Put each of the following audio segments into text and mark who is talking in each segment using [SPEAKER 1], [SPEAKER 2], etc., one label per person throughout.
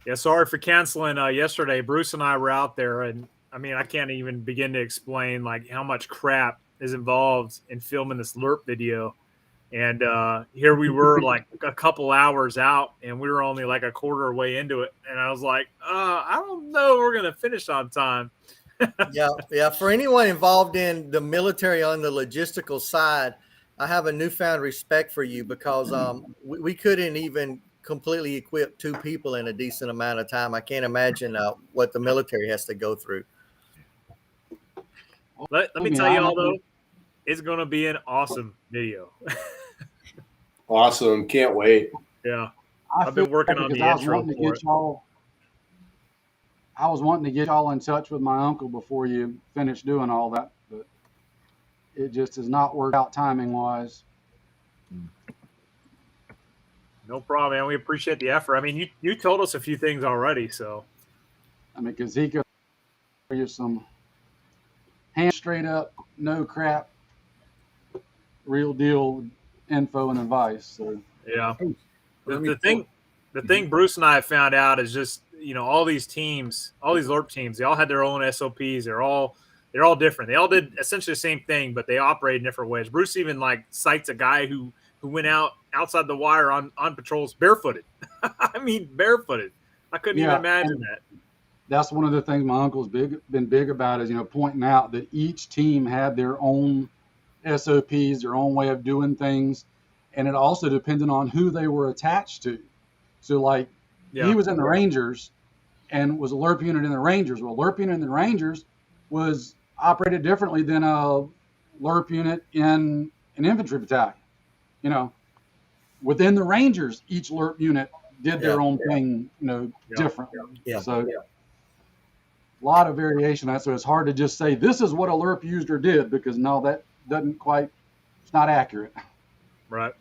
[SPEAKER 1] Yeah, sorry for canceling yesterday. Bruce and I were out there, and I mean, I can't even begin to explain like how much crap is involved in filming this LERP video. And here we were, like a couple hours out, and we were only like a quarter way into it. And I was like, I don't know, we're gonna finish on time.
[SPEAKER 2] Yeah, yeah. For anyone involved in the military on the logistical side, I have a newfound respect for you because we couldn't even completely equip two people in a decent amount of time. I can't imagine what the military has to go through.
[SPEAKER 1] Let me tell you all though, it's gonna be an awesome video.
[SPEAKER 3] Awesome. Can't wait.
[SPEAKER 1] Yeah, I've been working on the intro for it.
[SPEAKER 4] I was wanting to get y'all in touch with my uncle before you finish doing all that, but it just has not worked out timing wise.
[SPEAKER 1] No problem, man. We appreciate the effort. I mean, you told us a few things already, so.
[SPEAKER 4] I mean, because he could give you some hand straight up, no crap, real deal info and advice. So
[SPEAKER 1] yeah, the thing Bruce and I have found out is just, you know, all these teams, all these LERP teams, they all had their own SOPs. They're all different. They all did essentially the same thing, but they operate in different ways. Bruce even like cites a guy who went outside the wire on patrols barefooted. I mean, barefooted. I couldn't even imagine that.
[SPEAKER 4] That's one of the things my uncle's been big about is, you know, pointing out that each team had their own SOPs, their own way of doing things, and it also depended on who they were attached to. So, like, he was in the Rangers and was a LERP unit in the Rangers. Well, LERP unit in the Rangers was operated differently than a LERP unit in an infantry battalion. You know, within the Rangers, each LERP unit did their own thing, you know, differently.
[SPEAKER 2] Yeah.
[SPEAKER 4] So a lot of variation. So it's hard to just say this is what a LERP used or did, because no, that doesn't quite, it's not accurate.
[SPEAKER 1] Right.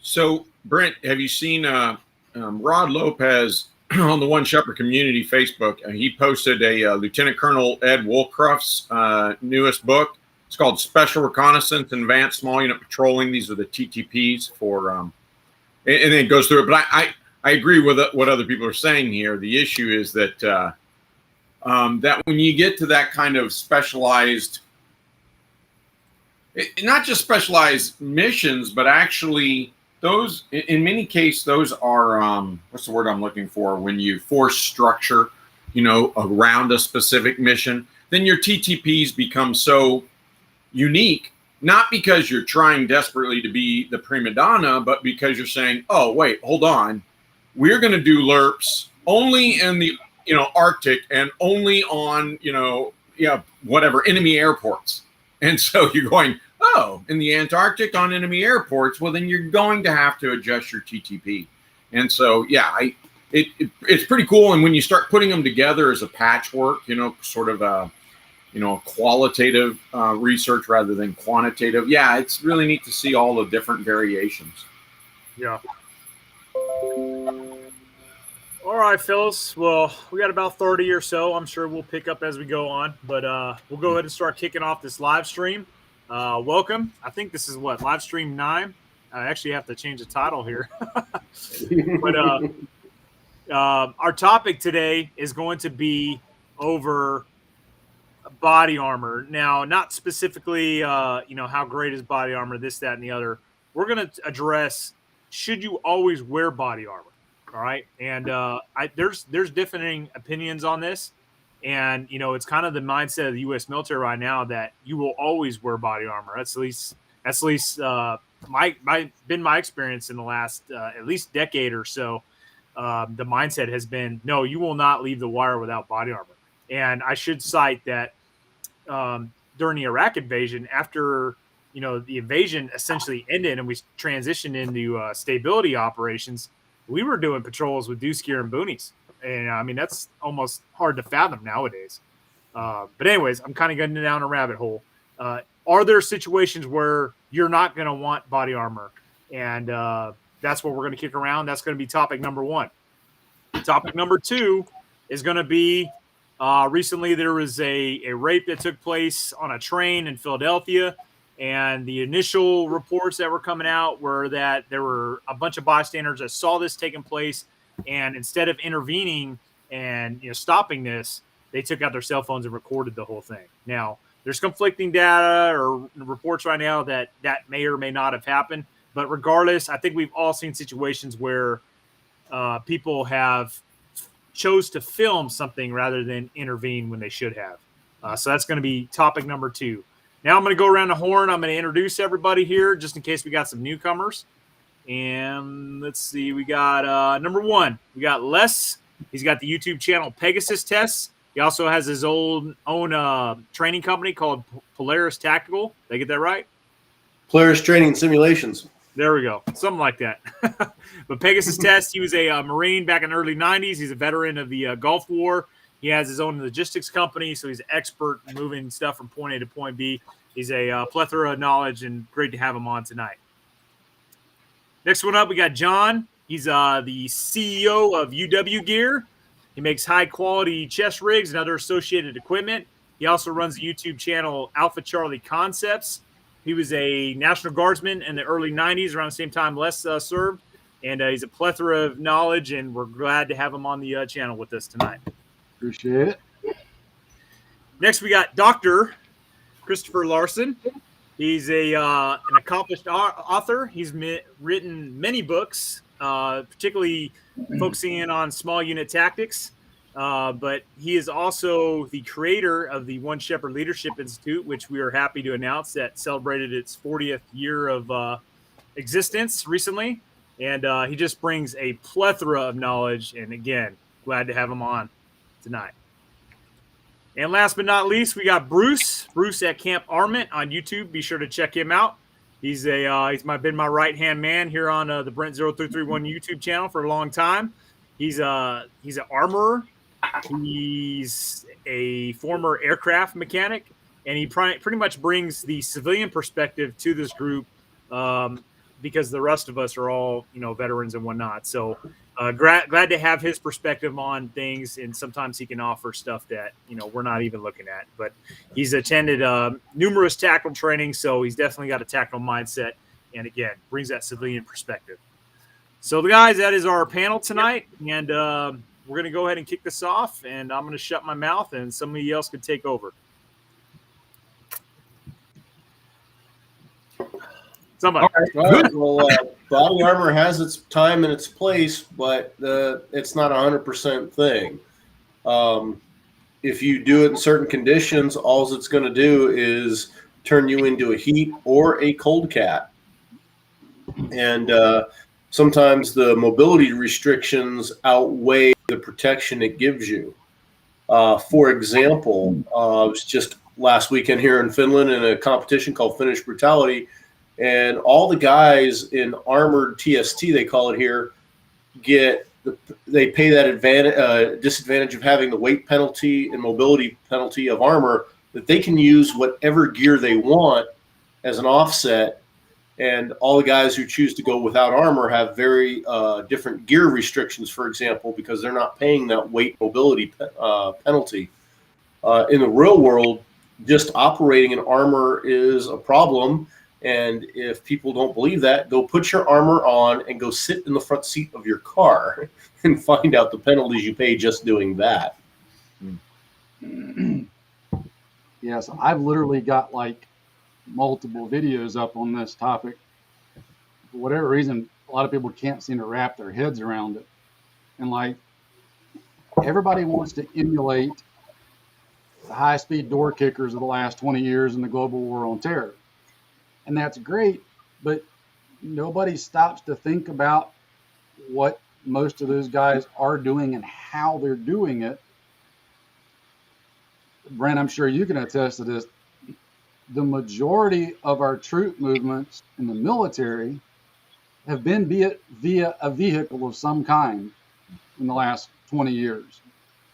[SPEAKER 5] So, Brent, have you seen Rod Lopez on the One Shepherd Community Facebook? He posted a Lieutenant Colonel Ed Woolcroft's newest book. It's called Special Reconnaissance and Advanced Small Unit Patrolling. These are the TTPs for, and then it goes through it. But I agree with what other people are saying here. The issue is that that when you get to that kind of specialized, not just specialized missions, but actually those, in many cases, those are, what's the word I'm looking for? When you force structure, you know, around a specific mission, then your TTPs become so unique, not because you're trying desperately to be the prima donna, but because you're saying, oh, wait, hold on. We're going to do LERPs only in the, you know, Arctic and only on, you know, whatever, enemy airports. And so you're going, oh, in the Antarctic on enemy airports, well, then you're going to have to adjust your TTP. And so, yeah, it's pretty cool. And when you start putting them together as a patchwork, you know, sort of a, you know, qualitative research rather than quantitative. Yeah, it's really neat to see all the different variations.
[SPEAKER 1] Yeah. All right, Phyllis. Well, we got about 30 or so. I'm sure we'll pick up as we go on, but we'll go ahead and start kicking off this live stream. Welcome. I think this is what, live stream 9. I actually have to change the title here. But our topic today is going to be over body armor. Now, not specifically, you know, how great is body armor, this, that, and the other. We're going to address, should you always wear body armor? All right. And there's differing opinions on this. And, you know, it's kind of the mindset of the U.S. military right now that you will always wear body armor. That's at least been my experience in the last at least decade or so. The mindset has been, no, you will not leave the wire without body armor. And I should cite that during the Iraq invasion, after, you know, the invasion essentially ended and we transitioned into stability operations, we were doing patrols with deuce gear and boonies. And I mean, that's almost hard to fathom nowadays. But anyways, I'm kind of getting down a rabbit hole. Are there situations where you're not going to want body armor? And that's what we're going to kick around. That's going to be topic number 1. Topic number 2 is going to be recently there was a rape that took place on a train in Philadelphia. And the initial reports that were coming out were that there were a bunch of bystanders that saw this taking place. And instead of intervening and stopping this, they took out their cell phones and recorded the whole thing. Now, there's conflicting data or reports right now that may or may not have happened. But regardless, I think we've all seen situations where people have chose to film something rather than intervene when they should have. So that's going to be topic number 2. Now I'm going to go around the horn. I'm going to introduce everybody here just in case we got some newcomers. And let's see, we got number 1. We got Les. He's got the YouTube channel Pegasus Tests. He also has his own training company called Polaris Tactical. Did I get that right?
[SPEAKER 3] Polaris Training Simulations.
[SPEAKER 1] There we go. Something like that. But Pegasus Test, he was a Marine back in the early 90s. He's a veteran of the Gulf War. He has his own logistics company, so he's an expert in moving stuff from point A to point B. He's a plethora of knowledge, and great to have him on tonight. Next one up, we got John. He's the CEO of UW Gear. He makes high-quality chest rigs and other associated equipment. He also runs the YouTube channel Alpha Charlie Concepts. He was a National Guardsman in the early 90s, around the same time Les served. And he's a plethora of knowledge, and we're glad to have him on the channel with us tonight.
[SPEAKER 4] Appreciate it.
[SPEAKER 1] Next, we got Dr. Christopher Larsen. He's an accomplished author. He's written many books, particularly focusing in on small unit tactics. But he is also the creator of the One Shepherd Leadership Institute, which we are happy to announce that celebrated its 40th year of existence recently. And he just brings a plethora of knowledge. And again, glad to have him on tonight. And last but not least, we got Bruce. Bruce at CampArmaments on YouTube. Be sure to check him out. He's been my right-hand man here on the Brent0331 YouTube channel for a long time. He's an armorer. He's a former aircraft mechanic, and he pretty much brings the civilian perspective to this group because the rest of us are all, veterans and whatnot. So glad to have his perspective on things, and sometimes he can offer stuff that, we're not even looking at. But he's attended numerous tactical training, so he's definitely got a tactical mindset, and again, brings that civilian perspective. So, guys, that is our panel tonight, and we're going to go ahead and kick this off, and I'm going to shut my mouth, and somebody else can take over. Somebody.
[SPEAKER 3] All right. Well, body armor has its time and its place, but it's not a 100% thing. If you do it in certain conditions, all it's going to do is turn you into a heat or a cold cat. And sometimes the mobility restrictions outweigh the protection it gives you. For example, I was just last weekend here in Finland in a competition called Finnish Brutality, and all the guys in armored TST, they call it here, they pay that disadvantage of having the weight penalty and mobility penalty of armor, that they can use whatever gear they want as an offset. And all the guys who choose to go without armor have very different gear restrictions, for example, because they're not paying that weight mobility penalty. In the real world, just operating in armor is a problem. And if people don't believe that, go put your armor on and go sit in the front seat of your car and find out the penalties you pay just doing that.
[SPEAKER 4] Yes, I've literally got like multiple videos up on this topic. For whatever reason, a lot of people can't seem to wrap their heads around it. And like, everybody wants to emulate the high-speed door kickers of the last 20 years in the global war on terror. And that's great, but nobody stops to think about what most of those guys are doing and how they're doing it. Brent, I'm sure you can attest to this. The majority of our troop movements in the military have been via a vehicle of some kind in the last 20 years.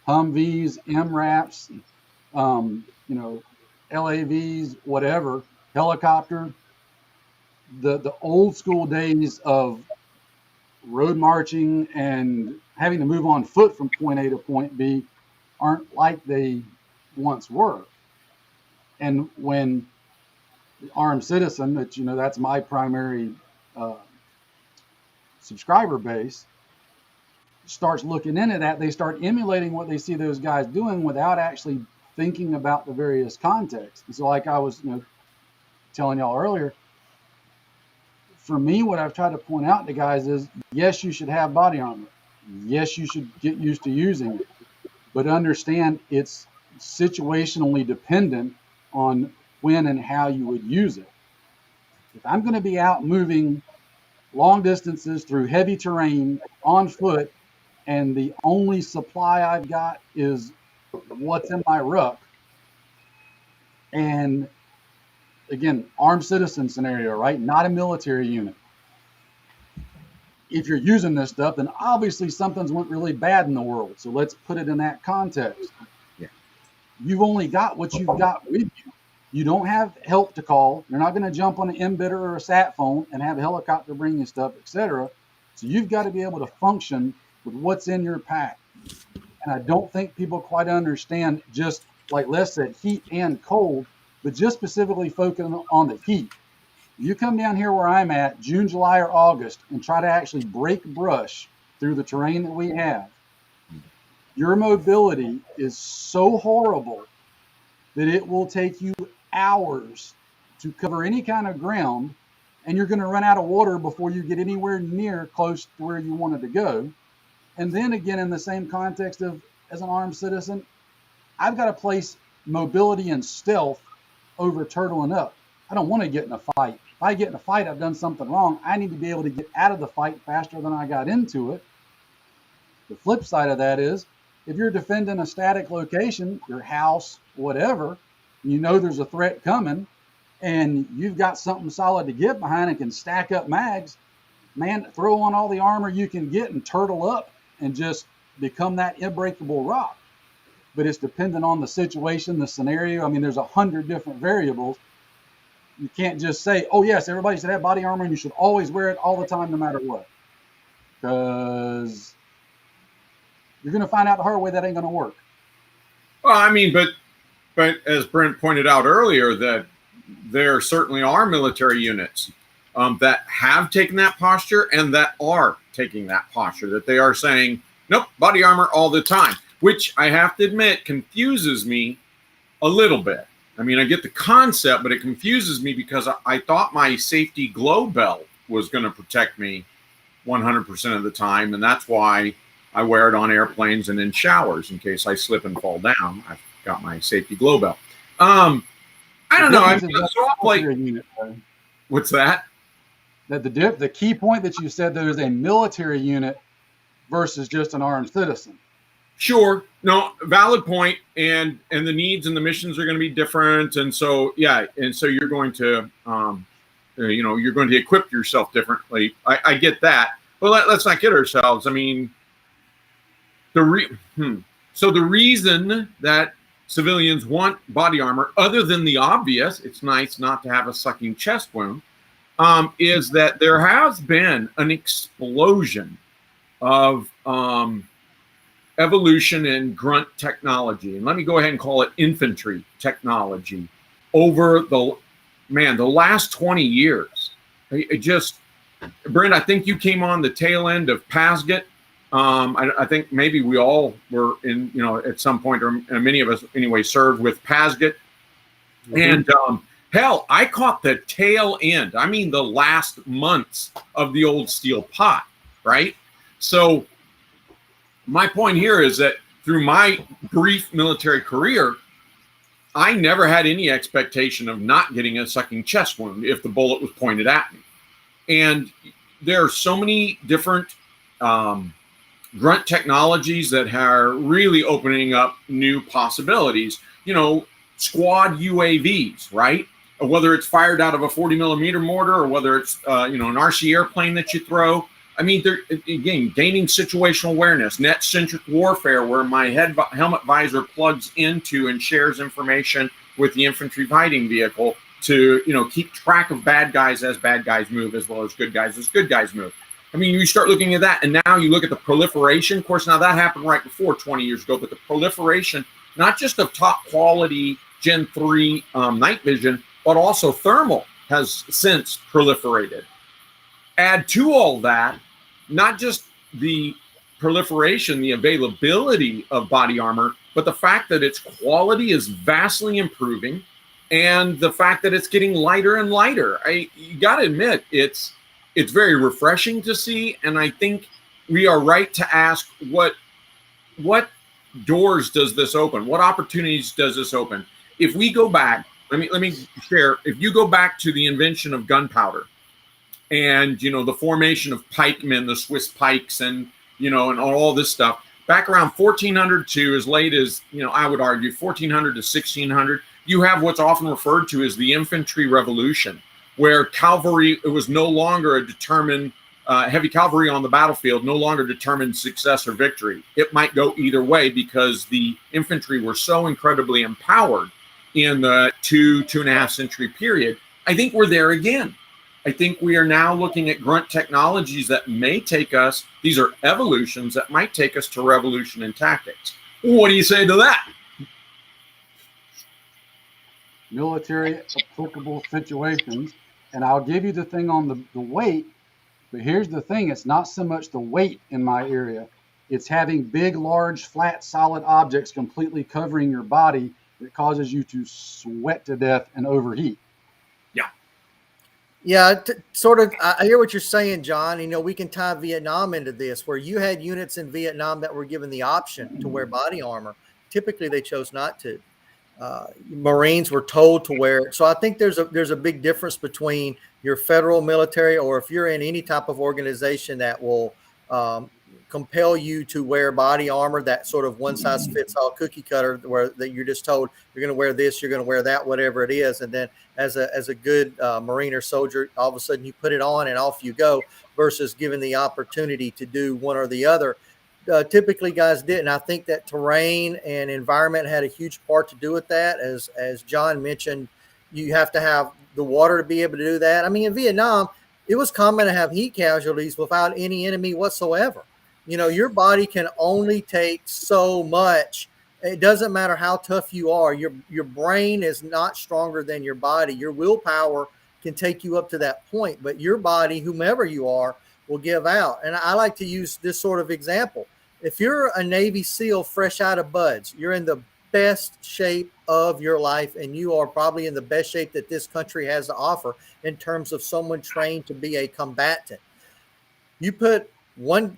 [SPEAKER 4] Humvees, MRAPs, LAVs, whatever, helicopter. The old school days of road marching and having to move on foot from point A to point B aren't like they once were. And when the armed citizen, that's my primary subscriber base, starts looking into that, they start emulating what they see those guys doing without actually thinking about the various contexts. And so, like I was, telling y'all earlier, for me, what I've tried to point out to guys is, yes, you should have body armor. Yes, you should get used to using it, but understand it's situationally dependent on when and how you would use it. If I'm going to be out moving long distances through heavy terrain on foot, and the only supply I've got is what's in my ruck, and again, armed citizen scenario, right? Not a military unit. If you're using this stuff, then obviously something's went really bad in the world. So let's put it in that context.
[SPEAKER 5] Yeah.
[SPEAKER 4] You've only got what you've got with you. You don't have help to call. You're not going to jump on an embedder or a sat phone and have a helicopter bring you stuff, etc. So you've got to be able to function with what's in your pack. And I don't think people quite understand, just like Les said, heat and cold, but just specifically focusing on the heat. You come down here where I'm at, June, July, or August, and try to actually break brush through the terrain that we have, your mobility is so horrible that it will take you hours to cover any kind of ground, and you're going to run out of water before you get anywhere near close to where you wanted to go. And then again, in the same context of as an armed citizen, I've got to place mobility and stealth over turtling up. I don't want to get in a fight. If I get in a fight, I've done something wrong. I need to be able to get out of the fight faster than I got into it. The flip side of that is, if you're defending a static location, your house, whatever, you know there's a threat coming, and you've got something solid to get behind and can stack up mags, man, throw on all the armor you can get and turtle up and just become that unbreakable rock. But it's dependent on the situation, the scenario. I mean, there's 100 different variables. You can't just say, oh, yes, everybody should have body armor and you should always wear it all the time, no matter what. Because you're going to find out the hard way that ain't going to work.
[SPEAKER 5] Well, I mean, but as Brent pointed out earlier, that there certainly are military units that have taken that posture and that are taking that posture, that they are saying, nope, body armor all the time, which I have to admit confuses me a little bit. I mean, I get the concept, but it confuses me because I thought my safety glow belt was going to protect me 100% of the time, and that's why I wear it on airplanes and in showers in case I slip and fall down. I've got my safety glow belt. I don't know. I'm so like, what's that?
[SPEAKER 4] That the key point that you said, there is a military unit versus just an armed citizen.
[SPEAKER 5] Sure. No, valid point. And the needs and the missions are going to be different. And so, yeah. And so you're going to, you're going to equip yourself differently. I get that. But let's not kid ourselves. I mean, so the reason that civilians want body armor, other than the obvious, it's nice not to have a sucking chest wound, is that there has been an explosion of evolution in grunt technology. And let me go ahead and call it infantry technology over the last 20 years. Brent, I think you came on the tail end of Pasget. I think maybe we all were in, at some point, or many of us anyway, served with Pasget. Mm-hmm. And hell, I caught the tail end. I mean, the last months of the old steel pot, right? So my point here is that through my brief military career, I never had any expectation of not getting a sucking chest wound if the bullet was pointed at me. And there are so many different grunt technologies that are really opening up new possibilities. Squad UAVs, right? Whether it's fired out of a 40 millimeter mortar or whether it's, an RC airplane that you throw. I mean, they're, again, gaining situational awareness, net-centric warfare, where my helmet visor plugs into and shares information with the infantry fighting vehicle to, keep track of bad guys as bad guys move, as well as good guys move. I mean, you start looking at that, and now you look at the proliferation. Of course, now that happened right before 20 years ago, but the proliferation, not just of top-quality Gen 3 night vision, but also thermal has since proliferated. Add to all that, not just the proliferation, the availability of body armor, but the fact that its quality is vastly improving, and the fact that it's getting lighter and lighter. You got to admit, it's very refreshing to see, and I think we are right to ask what doors does this open? What opportunities does this open? If we go back, let me share. If you go back to the invention of gunpowder, and the formation of pikemen, the Swiss pikes, and and all this stuff, back around 1400 to as late as I would argue 1400 to 1600, you have what's often referred to as the infantry revolution, where cavalry, it was no longer a determined heavy cavalry on the battlefield, no longer determined success or victory. It might go either way because the infantry were so incredibly empowered in the 2.5 century period. I think we're there again. I think we are now looking at grunt technologies that may take us, these are evolutions that might take us to revolution in tactics. What do you say to that?
[SPEAKER 4] Military applicable situations. And I'll give you the thing on the weight, but here's the thing. It's not so much the weight in my area. It's having big, large, flat, solid objects completely covering your body that causes you to sweat to death and overheat.
[SPEAKER 2] Yeah, sort of. I hear what you're saying, John. We can tie Vietnam into this, where you had units in Vietnam that were given the option to wear body armor. Typically, they chose not to. Marines were told to wear it. So I think there's a big difference between your federal military, or if you're in any type of organization that will compel you to wear body armor, that sort of one size fits all cookie cutter, where that you're just told you're going to wear this, you're going to wear that, whatever it is. And then as a good Marine or soldier, all of a sudden you put it on and off you go, versus given the opportunity to do one or the other. Typically guys didn't. I think that terrain and environment had a huge part to do with that. As John mentioned, you have to have the water to be able to do that. I mean, in Vietnam, it was common to have heat casualties without any enemy whatsoever. Your body can only take so much. It doesn't matter how tough you are. Your brain is not stronger than your body. Your willpower can take you up to that point, but your body, whomever you are, will give out. And I like to use this sort of example. If you're a Navy SEAL fresh out of buds, you're in the best shape of your life, and you are probably in the best shape that this country has to offer in terms of someone trained to be a combatant. You put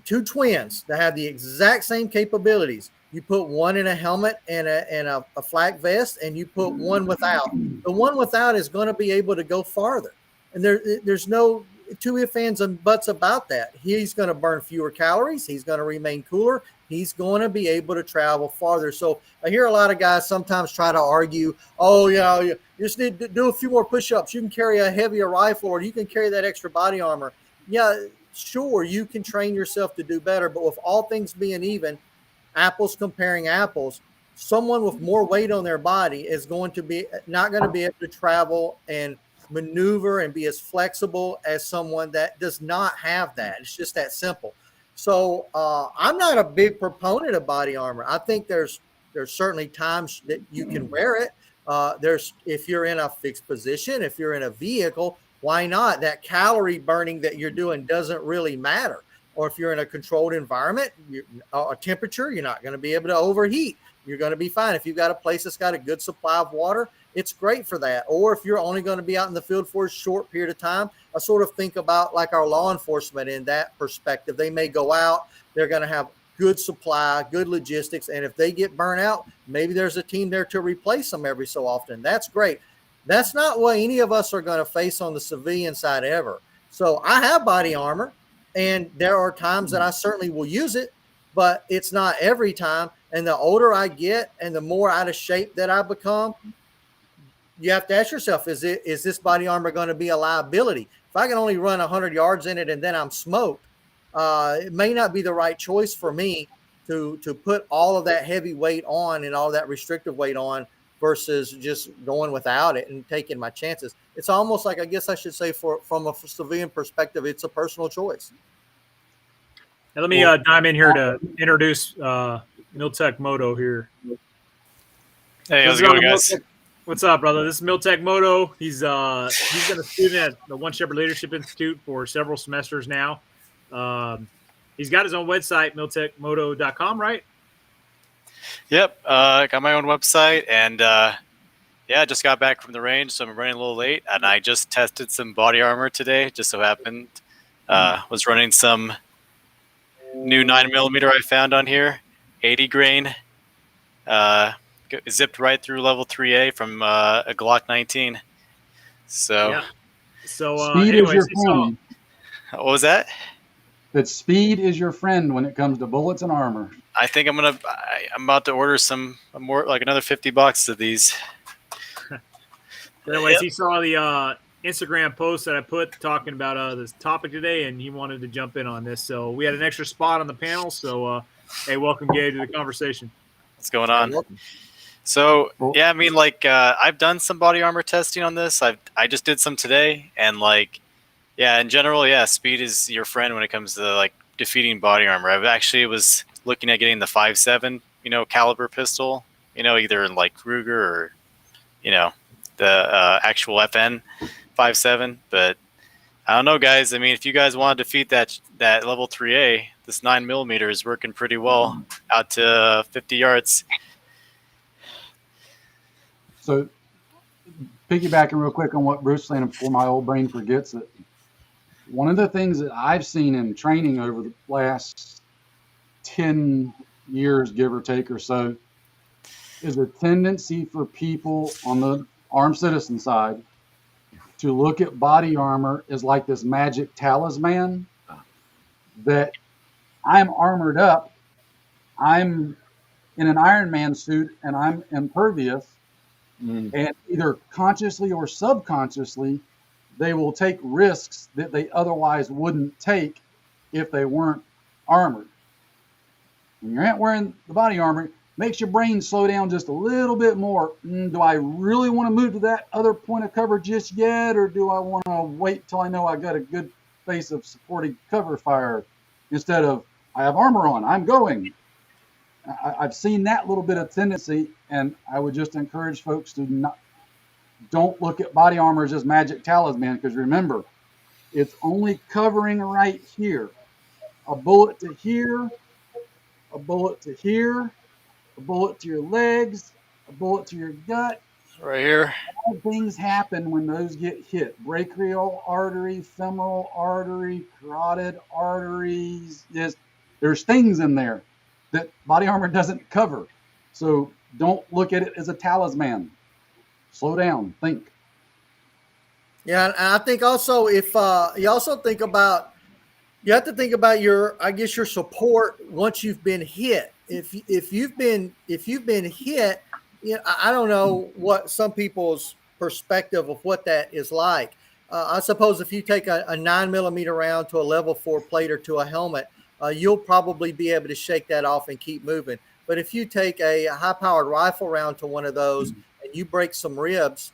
[SPEAKER 2] two twins that have the exact same capabilities. You put one in a helmet and a flak vest, and you put one without. The one without is going to be able to go farther. And there's no two ifs, ands, and buts about that. He's going to burn fewer calories. He's going to remain cooler. He's going to be able to travel farther. So I hear a lot of guys sometimes try to argue, oh, yeah, you just need to do a few more push-ups. You can carry a heavier rifle, or you can carry that extra body armor. Yeah, sure, you can train yourself to do better, but with all things being even, apples comparing apples, someone with more weight on their body is not going to be able to travel and maneuver and be as flexible as someone that does not have that. It's just that simple. So I'm not a big proponent of body armor. I think there's certainly times that you can wear it. If you're in a fixed position, if you're in a vehicle, why not? That calorie burning that you're doing doesn't really matter. Or if you're in a controlled environment, a temperature, you're not going to be able to overheat. You're going to be fine. If you've got a place that's got a good supply of water, it's great for that. Or if you're only going to be out in the field for a short period of time, I sort of think about like our law enforcement in that perspective. They may go out, they're going to have good supply, good logistics, and if they get burnt out, maybe there's a team there to replace them every so often. That's great. That's not what any of us are going to face on the civilian side ever. So I have body armor, and there are times that I certainly will use it, but it's not every time. And the older I get and the more out of shape that I become, you have to ask yourself, is this body armor going to be a liability? If I can only run 100 yards in it and then I'm smoked, it may not be the right choice for me to put all of that heavy weight on and all that restrictive weight on versus just going without it and taking my chances. It's almost like, I guess I should say, from a civilian perspective, it's a personal choice.
[SPEAKER 1] Now, let me dive in here to introduce Miltech Moto here.
[SPEAKER 6] Hey, how's it going, guys?
[SPEAKER 1] What's up, brother? This is Miltech Moto. He's been a student at the One Shepherd Leadership Institute for several semesters now. He's got his own website, miltechmoto.com, right?
[SPEAKER 6] Yep. Got my own website, and yeah, I just got back from the range, so I'm running a little late. And I just tested some body armor today. Just so happened, was running some new 9mm I found on here, 80 grain. Zipped right through level 3A from a Glock 19. So,
[SPEAKER 1] Yeah. So,
[SPEAKER 4] Speed is your friend.
[SPEAKER 6] What was that?
[SPEAKER 4] That speed is your friend when it comes to bullets and armor.
[SPEAKER 6] I think I'm about to order some more, like another $50 of these.
[SPEAKER 1] Anyways, he saw the Instagram post that I put talking about this topic today, and he wanted to jump in on this. So we had an extra spot on the panel. So, hey, welcome, Gabe, to the conversation.
[SPEAKER 6] What's going on? So, yeah, I mean, like, I've done some body armor testing on this. I just did some today, and like, yeah, in general, yeah, speed is your friend when it comes to like defeating body armor. I've actually was looking at getting the 5.7, caliber pistol, either in like Ruger or, the actual FN 5.7. But I don't know, guys. I mean, if you guys want to defeat that level 3A, this 9mm is working pretty well out to 50 yards.
[SPEAKER 4] So, piggybacking real quick on what Bruce was saying before my old brain forgets it. One of the things that I've seen in training over the last 10 years, give or take or so, is a tendency for people on the armed citizen side to look at body armor as like this magic talisman that I'm armored up, I'm in an Iron Man suit, and I'm impervious. And either consciously or subconsciously, they will take risks that they otherwise wouldn't take if they weren't armored. When you're not wearing the body armor, makes your brain slow down just a little bit more. Do I really want to move to that other point of cover just yet, or do I want to wait till I know I got a good base of supporting cover fire instead of I have armor on, I'm going? I've seen that little bit of tendency, and I would just encourage folks to don't look at body armor as just magic talisman, because remember, it's only covering right here. A bullet to here, a bullet to here, a bullet to your legs, a bullet to your gut.
[SPEAKER 6] Right here.
[SPEAKER 4] All things happen when those get hit. Brachial artery, femoral artery, carotid arteries. There's things in there that body armor doesn't cover. So don't look at it as a talisman. Slow down, think.
[SPEAKER 2] Yeah, and I think also if you also think about, you have to think about your support once you've been hit. If you've been hit, I don't know what some people's perspective of what that is like. I suppose if you take a 9mm round to a level 4 plate or to a helmet, you'll probably be able to shake that off and keep moving. But if you take a high-powered rifle round to one of those and you break some ribs,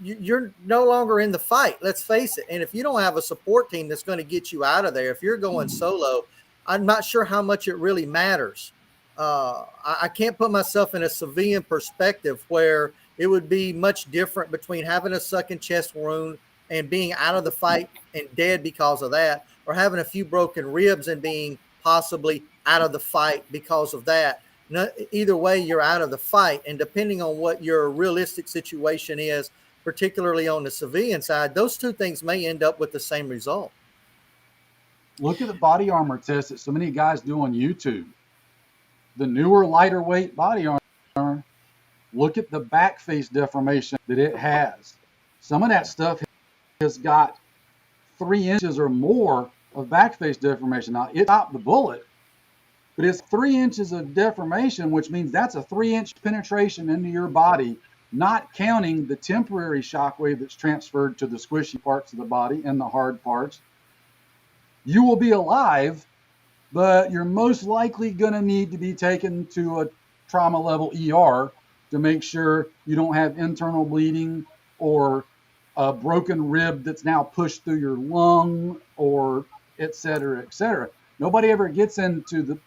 [SPEAKER 2] you're no longer in the fight. Let's face it. And if you don't have a support team that's going to get you out of there, if you're going solo, I'm not sure how much it really matters. I can't put myself in a civilian perspective where it would be much different between having a second chest wound and being out of the fight and dead because of that, or having a few broken ribs and being possibly out of the fight because of that. Either way, you're out of the fight. And depending on what your realistic situation is, particularly on the civilian side, those two things may end up with the same result.
[SPEAKER 4] Look at the body armor test that so many guys do on YouTube. The newer, lighter weight body armor, look at the back face deformation that it has. Some of that stuff has got 3 inches or more of back face deformation. Now, it stopped the bullet, but it's 3 inches of deformation, which means that's a 3-inch penetration into your body, not counting the temporary shockwave that's transferred to the squishy parts of the body and the hard parts. You will be alive, but you're most likely going to need to be taken to a trauma level ER to make sure you don't have internal bleeding or a broken rib that's now pushed through your lung, or et cetera, et cetera. Nobody ever gets into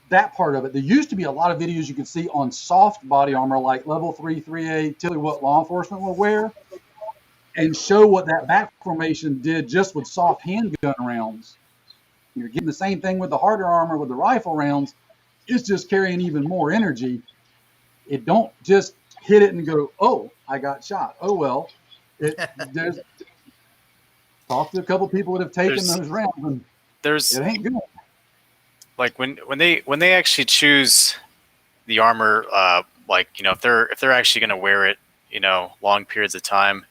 [SPEAKER 4] that part of it. There used to be a lot of videos you could see on soft body armor, like level 3, 3A, typically what law enforcement will wear, and show what that back formation did just with soft handgun rounds. You're getting the same thing with the harder armor with the rifle rounds. It's just carrying even more energy. It don't just hit it and go, oh, I got shot. Oh, well. There's talk to a couple people that have taken those rounds, and it ain't good.
[SPEAKER 6] Like when they actually choose the armor, like, you know, if they're actually going to wear it, you know, long periods of time,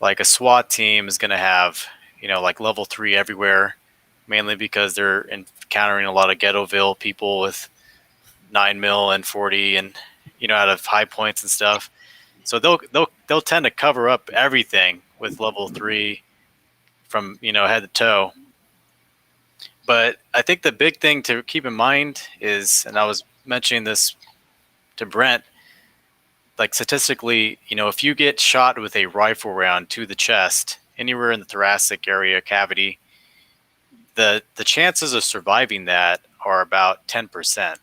[SPEAKER 6] like a SWAT team is going to have, you know, like level 3 everywhere, mainly because they're encountering a lot of ghettoville people with 9mm and 40 and, you know, out of high points and stuff. So they'll tend to cover up everything with level 3 from, you know, head to toe. But I think the big thing to keep in mind is, and I was mentioning this to Brent, like statistically, you know, if you get shot with a rifle round to the chest, anywhere in the thoracic area cavity, the chances of surviving that are about 10%,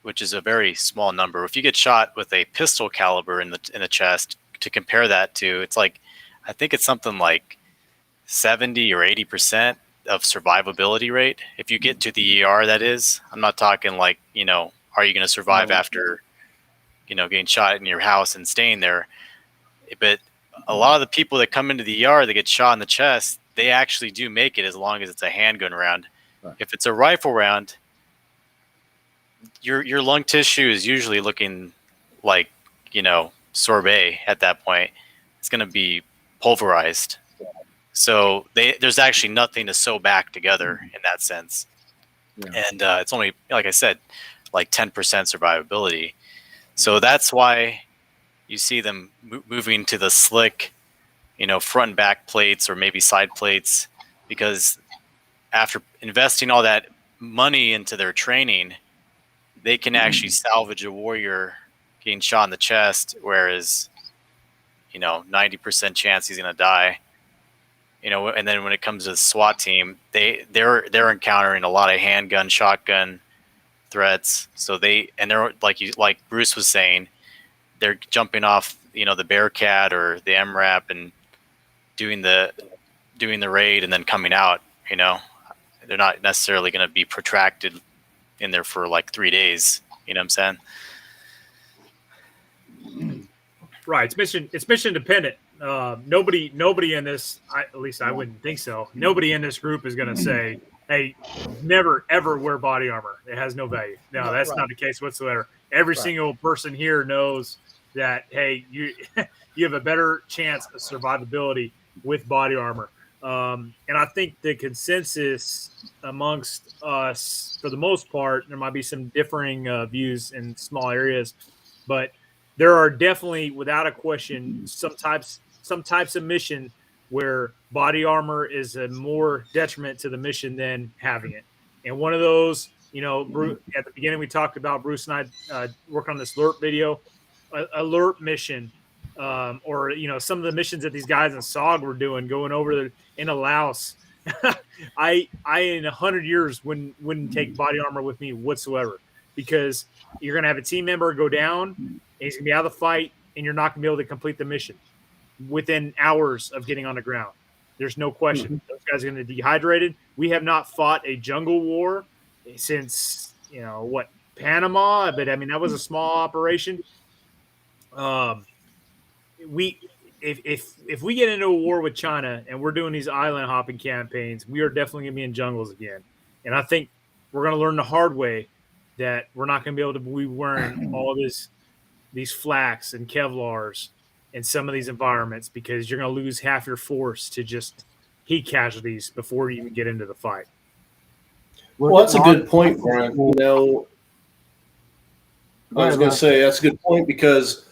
[SPEAKER 6] which is a very small number. If you get shot with a pistol caliber in the chest, to compare that to, it's like, I think it's something like 70 or 80% of survivability rate. If you get to the ER, that is. I'm not talking like, you know, are you going to survive after, you know, getting shot in your house and staying there? But a lot of the people that come into the ER that get shot in the chest, they actually do make it as long as it's a handgun round. Right. If it's a rifle round, your lung tissue is usually looking like, you know, sorbet at that point. It's going to be pulverized. So there's actually nothing to sew back together in that sense. Yeah. And it's only, like I said, like 10% survivability. So that's why you see them moving to the slick, you know, front and back plates or maybe side plates, because after investing all that money into their training, they can actually salvage a warrior getting shot in the chest, whereas, you know, 90% chance he's going to die. You know, and then when it comes to the SWAT team, they're encountering a lot of handgun, shotgun threats. So they're like Bruce was saying, they're jumping off, you know, the Bearcat or the MRAP and doing the raid and then coming out. You know, they're not necessarily going to be protracted in there for like 3 days. You know what I'm saying?
[SPEAKER 1] Right. It's mission dependent. Nobody in this, at least I wouldn't think so. Nobody in this group is going to say, hey, never, ever wear body armor. It has no value. No, that's not the case whatsoever. Every single person here knows that, hey, you have a better chance of survivability with body armor. And I think the consensus amongst us, for the most part, there might be some differing views in small areas, but there are definitely, without a question, some types of mission where body armor is a more detriment to the mission than having it. And one of those, you know, at the beginning we talked about, Bruce and I work on this alert video, alert mission, or, you know, some of the missions that these guys in SOG were doing, going over into Laos. I in 100 years wouldn't take body armor with me whatsoever, because you're going to have a team member go down, and he's going to be out of the fight, and you're not going to be able to complete the mission within hours of getting on the ground. There's no question. Those guys are going to be dehydrated. We have not fought a jungle war since, you know, what, Panama, but I mean, that was a small operation. If we get into a war with China and we're doing these island hopping campaigns, we are definitely going to be in jungles again. And I think we're going to learn the hard way that we're not going to be able to be wearing all of these flaks and Kevlars in some of these environments, because you're going to lose half your force to just heat casualties before you even get into the fight.
[SPEAKER 3] Well, that's a good point, Brent. You know, I was going to say that's a good point, because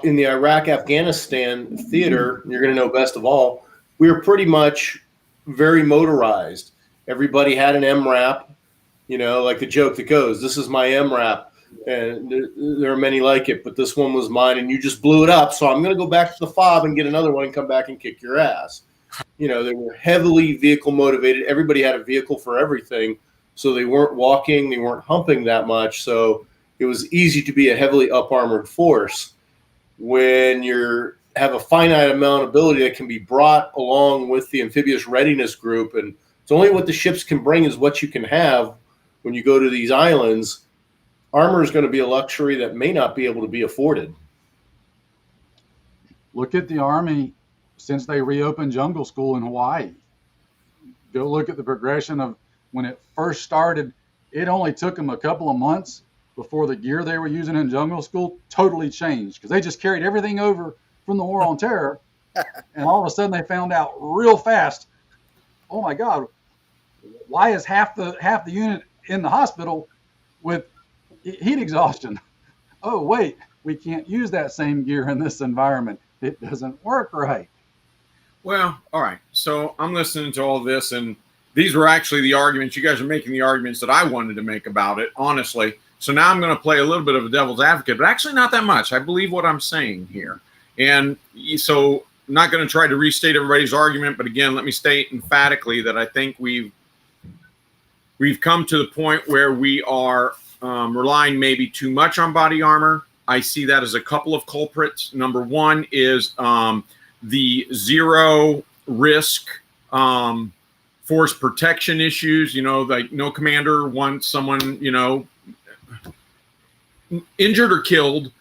[SPEAKER 3] in the Iraq-Afghanistan theater, you're going to know best of all, we were pretty much very motorized. Everybody had an MRAP, you know, like the joke that goes, "This is my MRAP." And there are many like it, but this one was mine, and you just blew it up. So I'm going to go back to the fob and get another one and come back and kick your ass. You know, they were heavily vehicle motivated. Everybody had a vehicle for everything. So they weren't walking, they weren't humping that much. So it was easy to be a heavily up armored force. When you have a finite amount of ability that can be brought along with the amphibious readiness group and It's only what the ships can bring is what you can have when you go to these islands. Armor is going to be a luxury that may not be able to be afforded.
[SPEAKER 4] Look at the Army since they reopened Jungle School in Hawaii. Go look at the progression of when it first started. It only took them a couple of months before the gear they were using in Jungle School totally changed, because they just carried everything over from the War on Terror. And all of a sudden they found out real fast, oh my God, why is half the unit in the hospital with heat exhaustion? Oh, wait, we can't use that same gear in this environment. It doesn't work right.
[SPEAKER 5] Well, all right. So I'm listening to all this, and these were actually the arguments. You guys are making the arguments that I wanted to make about it, honestly. So now I'm going to play a little bit of a devil's advocate, but actually not that much. I believe what I'm saying here. And so I'm not going to try to restate everybody's argument, but again, let me state emphatically that I think we've come to the point where we are relying maybe too much on body armor. I see that as a couple of culprits. Number one is the zero risk force protection issues. You know, like no commander wants someone, you know, injured or killed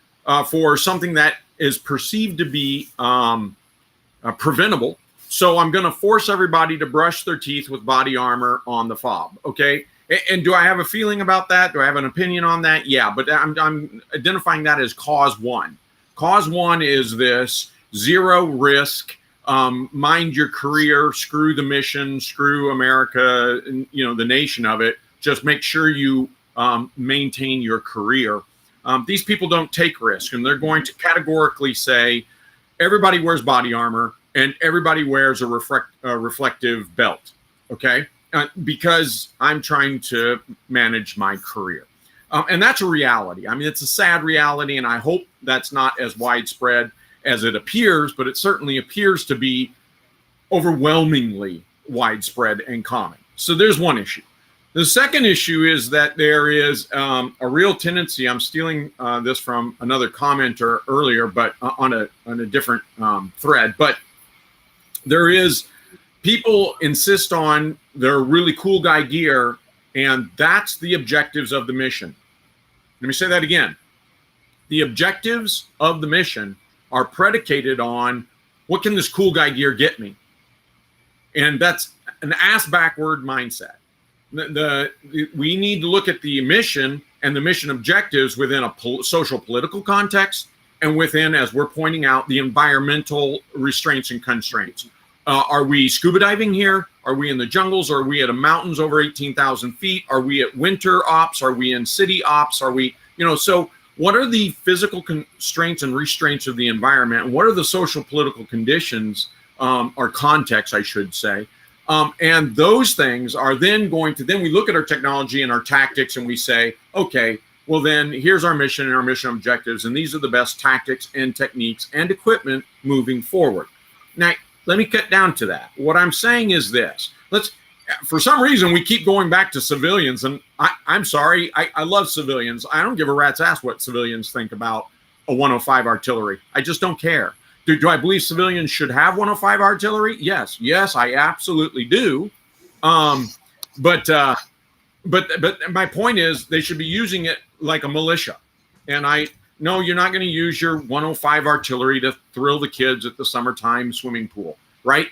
[SPEAKER 5] for something that is perceived to be preventable. So I'm going to force everybody to brush their teeth with body armor on the fob. Okay. And do I have a feeling about that? Do I have an opinion on that? Yeah, but I'm identifying that as cause one. Cause one is this: zero risk, mind your career, screw the mission, screw America, you know, the nation of it. Just make sure you maintain your career. These people don't take risk, and they're going to categorically say everybody wears body armor and everybody wears a reflective belt. Okay. Because I'm trying to manage my career. And that's a reality. I mean, it's a sad reality, and I hope that's not as widespread as it appears, but it certainly appears to be overwhelmingly widespread and common. So there's one issue. The second issue is that there is a real tendency, I'm stealing this from another commenter earlier, but on a different thread, but there is people insist on their really cool guy gear, and that's the objectives of the mission. Let me say that again. The objectives of the mission are predicated on what can this cool guy gear get me? And that's an ass-backward mindset. We need to look at the mission and the mission objectives within a social political context and within, as we're pointing out, the environmental restraints and constraints. Are we scuba diving here? Are we in the jungles? Are we at mountains over 18,000 feet? Are we at winter ops? Are we in city ops? Are we, you know, so what are the physical constraints and restraints of the environment? What are the social political conditions or context, I should say? And those things are then going to, then we look at our technology and our tactics and we say, okay, well then here's our mission and our mission objectives. And these are the best tactics and techniques and equipment moving forward. Now, let me cut down to that. What I'm saying is this. For some reason, we keep going back to civilians. And I'm sorry, I love civilians. I don't give a rat's ass what civilians think about a 105 artillery. I just don't care. Do I believe civilians should have 105 artillery? Yes, I absolutely do. But my point is they should be using it like a militia. And no, you're not going to use your 105 artillery to thrill the kids at the summertime swimming pool, right?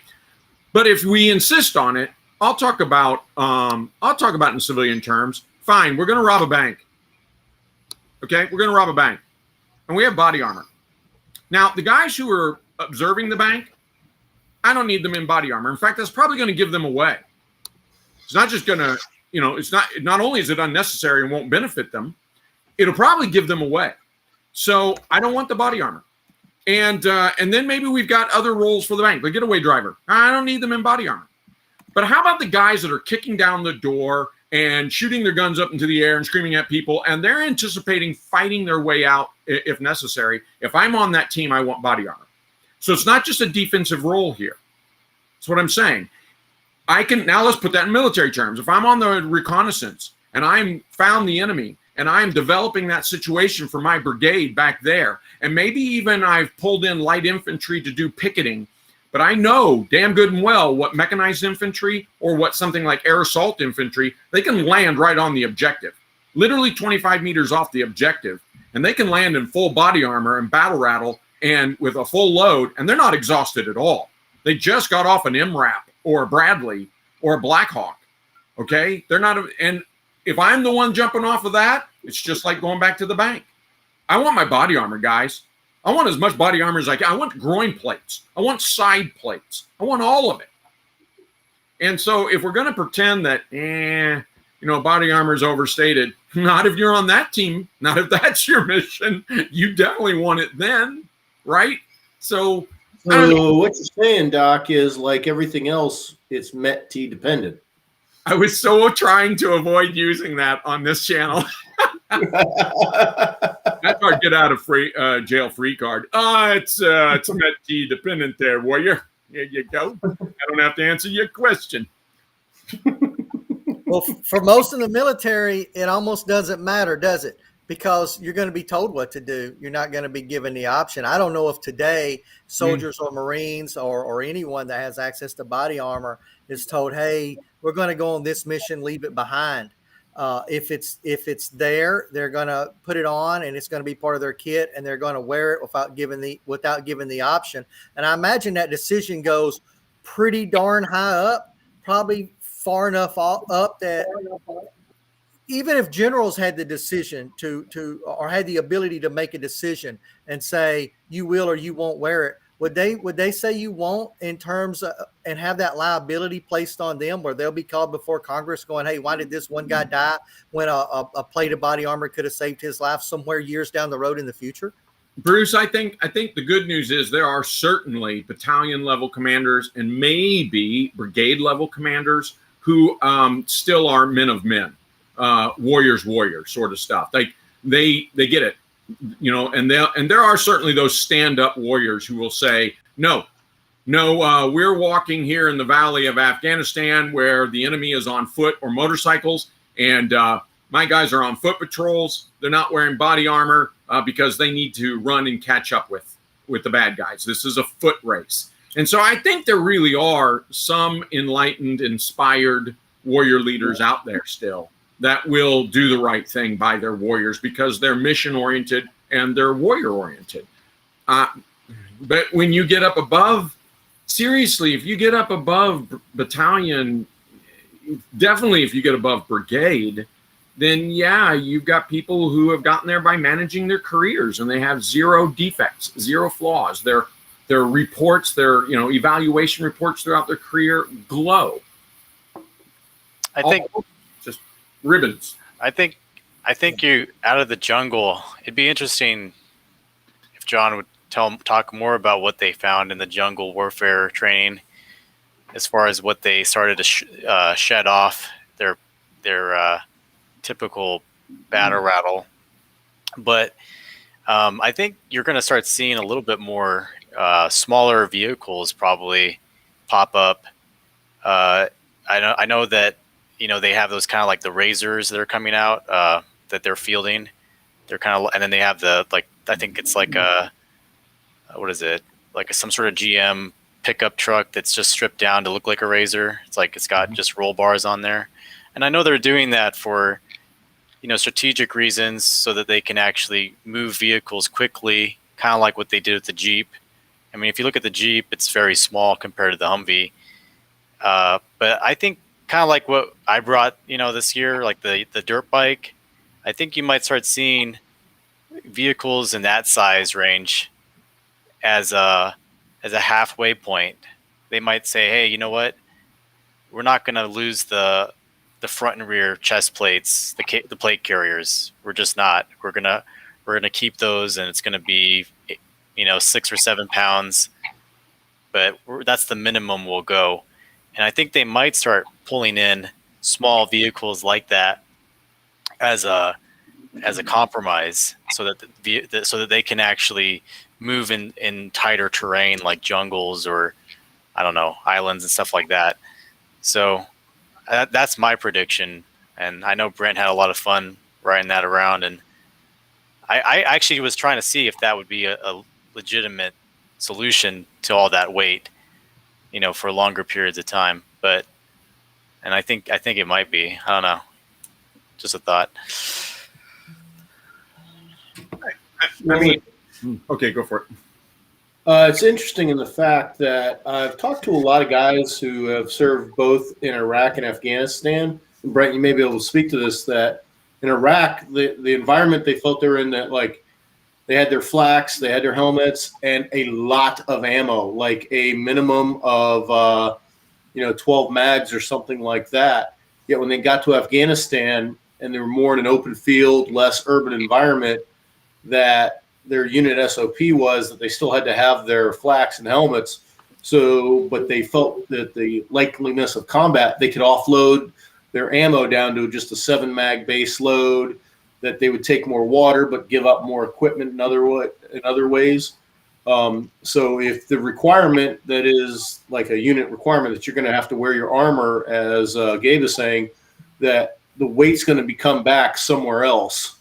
[SPEAKER 5] But if we insist on it, I'll talk about in civilian terms. Fine, we're going to rob a bank. Okay, we're going to rob a bank, and we have body armor. Now, the guys who are observing the bank, I don't need them in body armor. In fact, that's probably going to give them away. It's not just going to, you know, it's not only is it unnecessary and won't benefit them, it'll probably give them away. So I don't want the body armor. And then maybe we've got other roles for the bank. The getaway driver, I don't need them in body armor. But how about the guys that are kicking down the door and shooting their guns up into the air and screaming at people, and they're anticipating fighting their way out if necessary? If I'm on that team, I want body armor. So it's not just a defensive role here. That's what I'm saying. Now let's put that in military terms. If I'm on the reconnaissance and I'm found the enemy, and I'm developing that situation for my brigade back there, and maybe even I've pulled in light infantry to do picketing, But I know damn good and well what mechanized infantry or what something like air assault infantry, they can land right on the objective, literally 25 meters off the objective, and they can land in full body armor and battle rattle and with a full load, and they're not exhausted at all. They just got off an MRAP or a Bradley or a Blackhawk. Okay, they're not, and if I'm the one jumping off of that, it's just like going back to the bank. I want my body armor, guys. I want as much body armor as I can. I want groin plates. I want side plates. I want all of it. And so if we're going to pretend that, body armor is overstated, not if you're on that team, not if that's your mission. You definitely want it then, right? So
[SPEAKER 3] what you're saying, Doc, is like everything else, it's MET-T dependent.
[SPEAKER 5] I was so trying to avoid using that on this channel. That's our get out of jail free card. It's a MET-T dependent there, warrior. Here you go. I don't have to answer your question.
[SPEAKER 2] Well, for most of the military, it almost doesn't matter, does it? Because you're going to be told what to do. You're not going to be given the option. I don't know if today soldiers or Marines or anyone that has access to body armor is told, hey, we're going to go on this mission, leave it behind. If it's there, they're going to put it on and it's going to be part of their kit and they're going to wear it without giving the option. And I imagine that decision goes pretty darn high up, probably far enough up that even if generals had the decision to or had the ability to make a decision and say you will or you won't wear it, would they say you won't in terms of, and have that liability placed on them where they'll be called before Congress going, hey, why did this one guy die when a plate of body armor could have saved his life somewhere years down the road in the future?
[SPEAKER 5] Bruce, I think the good news is there are certainly battalion level commanders and maybe brigade level commanders who still are men of men, warriors sort of stuff. Like they get it. And there are certainly those stand-up warriors who will say, no, we're walking here in the valley of Afghanistan where the enemy is on foot or motorcycles, and my guys are on foot patrols. They're not wearing body armor because they need to run and catch up with the bad guys. This is a foot race. And so I think there really are some enlightened, inspired warrior leaders out there still that will do the right thing by their warriors because they're mission-oriented and they're warrior-oriented. But when you get up above, seriously, if you get up above battalion, definitely if you get above brigade, then yeah, you've got people who have gotten there by managing their careers and they have zero defects, zero flaws. Their reports, their evaluation reports throughout their career glow.
[SPEAKER 6] I think
[SPEAKER 5] just ribbons.
[SPEAKER 6] I think you out of the jungle. It'd be interesting if John would talk more about what they found in the jungle warfare training, as far as what they started to shed off their typical battle rattle. But I think you're going to start seeing a little bit more smaller vehicles probably pop up. I know that they have those kind of like the razors that are coming out that they're fielding. They're kind of, and then they have I think it's like what is it? Like some sort of GM pickup truck that's just stripped down to look like a razor. It's like it's got just roll bars on there. And I know they're doing that for strategic reasons so that they can actually move vehicles quickly, kind of like what they did with the Jeep. I mean, if you look at the Jeep, it's very small compared to the Humvee. But I think kind of like what I brought, this year, like the dirt bike, I think you might start seeing vehicles in that size range as a halfway point. They might say, hey, you know what? We're not going to lose the front and rear chest plates, the plate carriers. We're just not. We're gonna keep those, and it's gonna be 6 or 7 pounds, but that's the minimum we'll go. And I think they might start pulling in small vehicles like that as a compromise, so that they can actually move in tighter terrain like jungles or I don't know, islands and stuff like that. So that's my prediction, and I know Brent had a lot of fun riding that around, and I actually was trying to see if that would be a legitimate solution to all that weight. for longer periods of time. And I think it might be. I don't know. Just a thought.
[SPEAKER 5] I mean, okay, go for it.
[SPEAKER 3] It's interesting in the fact that I've talked to a lot of guys who have served both in Iraq and Afghanistan. And Brent, you may be able to speak to this, that in Iraq, the environment they felt they were in, that like they had their flaks, they had their helmets, and a lot of ammo, like a minimum of 12 mags or something like that. Yet when they got to Afghanistan and they were more in an open field, less urban environment, that their unit SOP was that they still had to have their flaks and helmets. So, but they felt that the likeliness of combat, they could offload their ammo down to just a 7 mag base load, that they would take more water but give up more equipment in other ways. So if the requirement that is like a unit requirement that you're going to have to wear your armor, as Gabe is saying, that the weight's going to be come back somewhere else.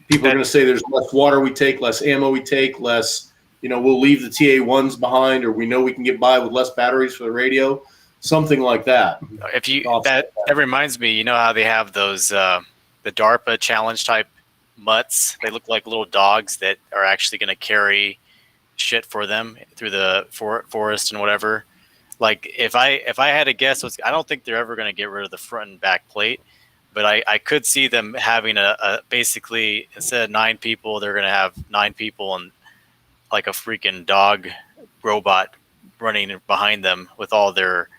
[SPEAKER 3] People are going to say there's less water we take, less ammo we take, less, we'll leave the TA-1s behind, or we know we can get by with less batteries for the radio, something like that.
[SPEAKER 6] That reminds me, how they have those the DARPA challenge type mutts. They look like little dogs that are actually going to carry shit for them through the forest and whatever. Like if I had to guess, I don't think they're ever going to get rid of the front and back plate. But I could see them having a basically, instead of 9 people, they're going to have 9 people and like a freaking dog robot running behind them with all their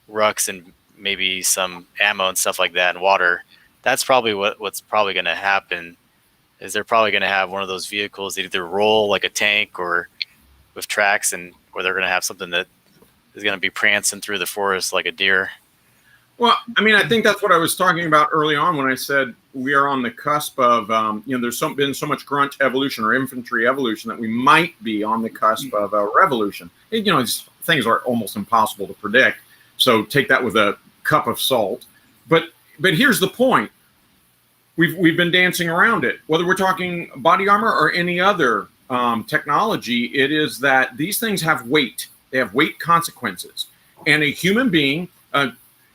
[SPEAKER 6] rucks and maybe some ammo and stuff like that and water. That's probably what's probably going to happen, is they're probably going to have one of those vehicles that either roll like a tank or with tracks, or they're going to have something that is going to be prancing through the forest like a deer.
[SPEAKER 5] Well, I mean, I think that's what I was talking about early on when I said we are on the cusp of, there's been so much grunt evolution or infantry evolution that we might be on the cusp of a revolution. These things are almost impossible to predict. So take that with a cup of salt. But here's the point. We've been dancing around it. Whether we're talking body armor or any other technology, it is that these things have weight. They have weight consequences. And a human being,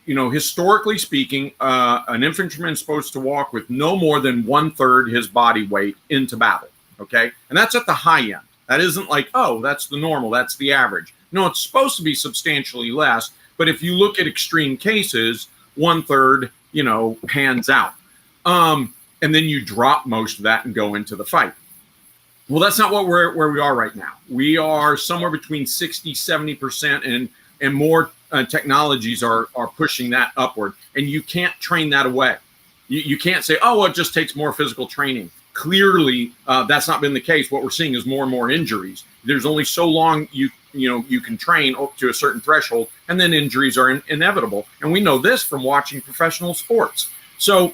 [SPEAKER 5] historically speaking, an infantryman is supposed to walk with no more than 1/3 his body weight into battle. Okay. And that's at the high end. That isn't like, oh, that's the normal, that's the average. No, it's supposed to be substantially less. But if you look at extreme cases, 1/3, pans out. And then you drop most of that and go into the fight. Well, that's not where we are right now. We are somewhere between 60, 70%, and more technologies are pushing that upward. And you can't train that away. You can't say, oh, well, it just takes more physical training. Clearly, that's not been the case. What we're seeing is more and more injuries. There's only so long you can train up to a certain threshold, and then injuries are inevitable. And we know this from watching professional sports. So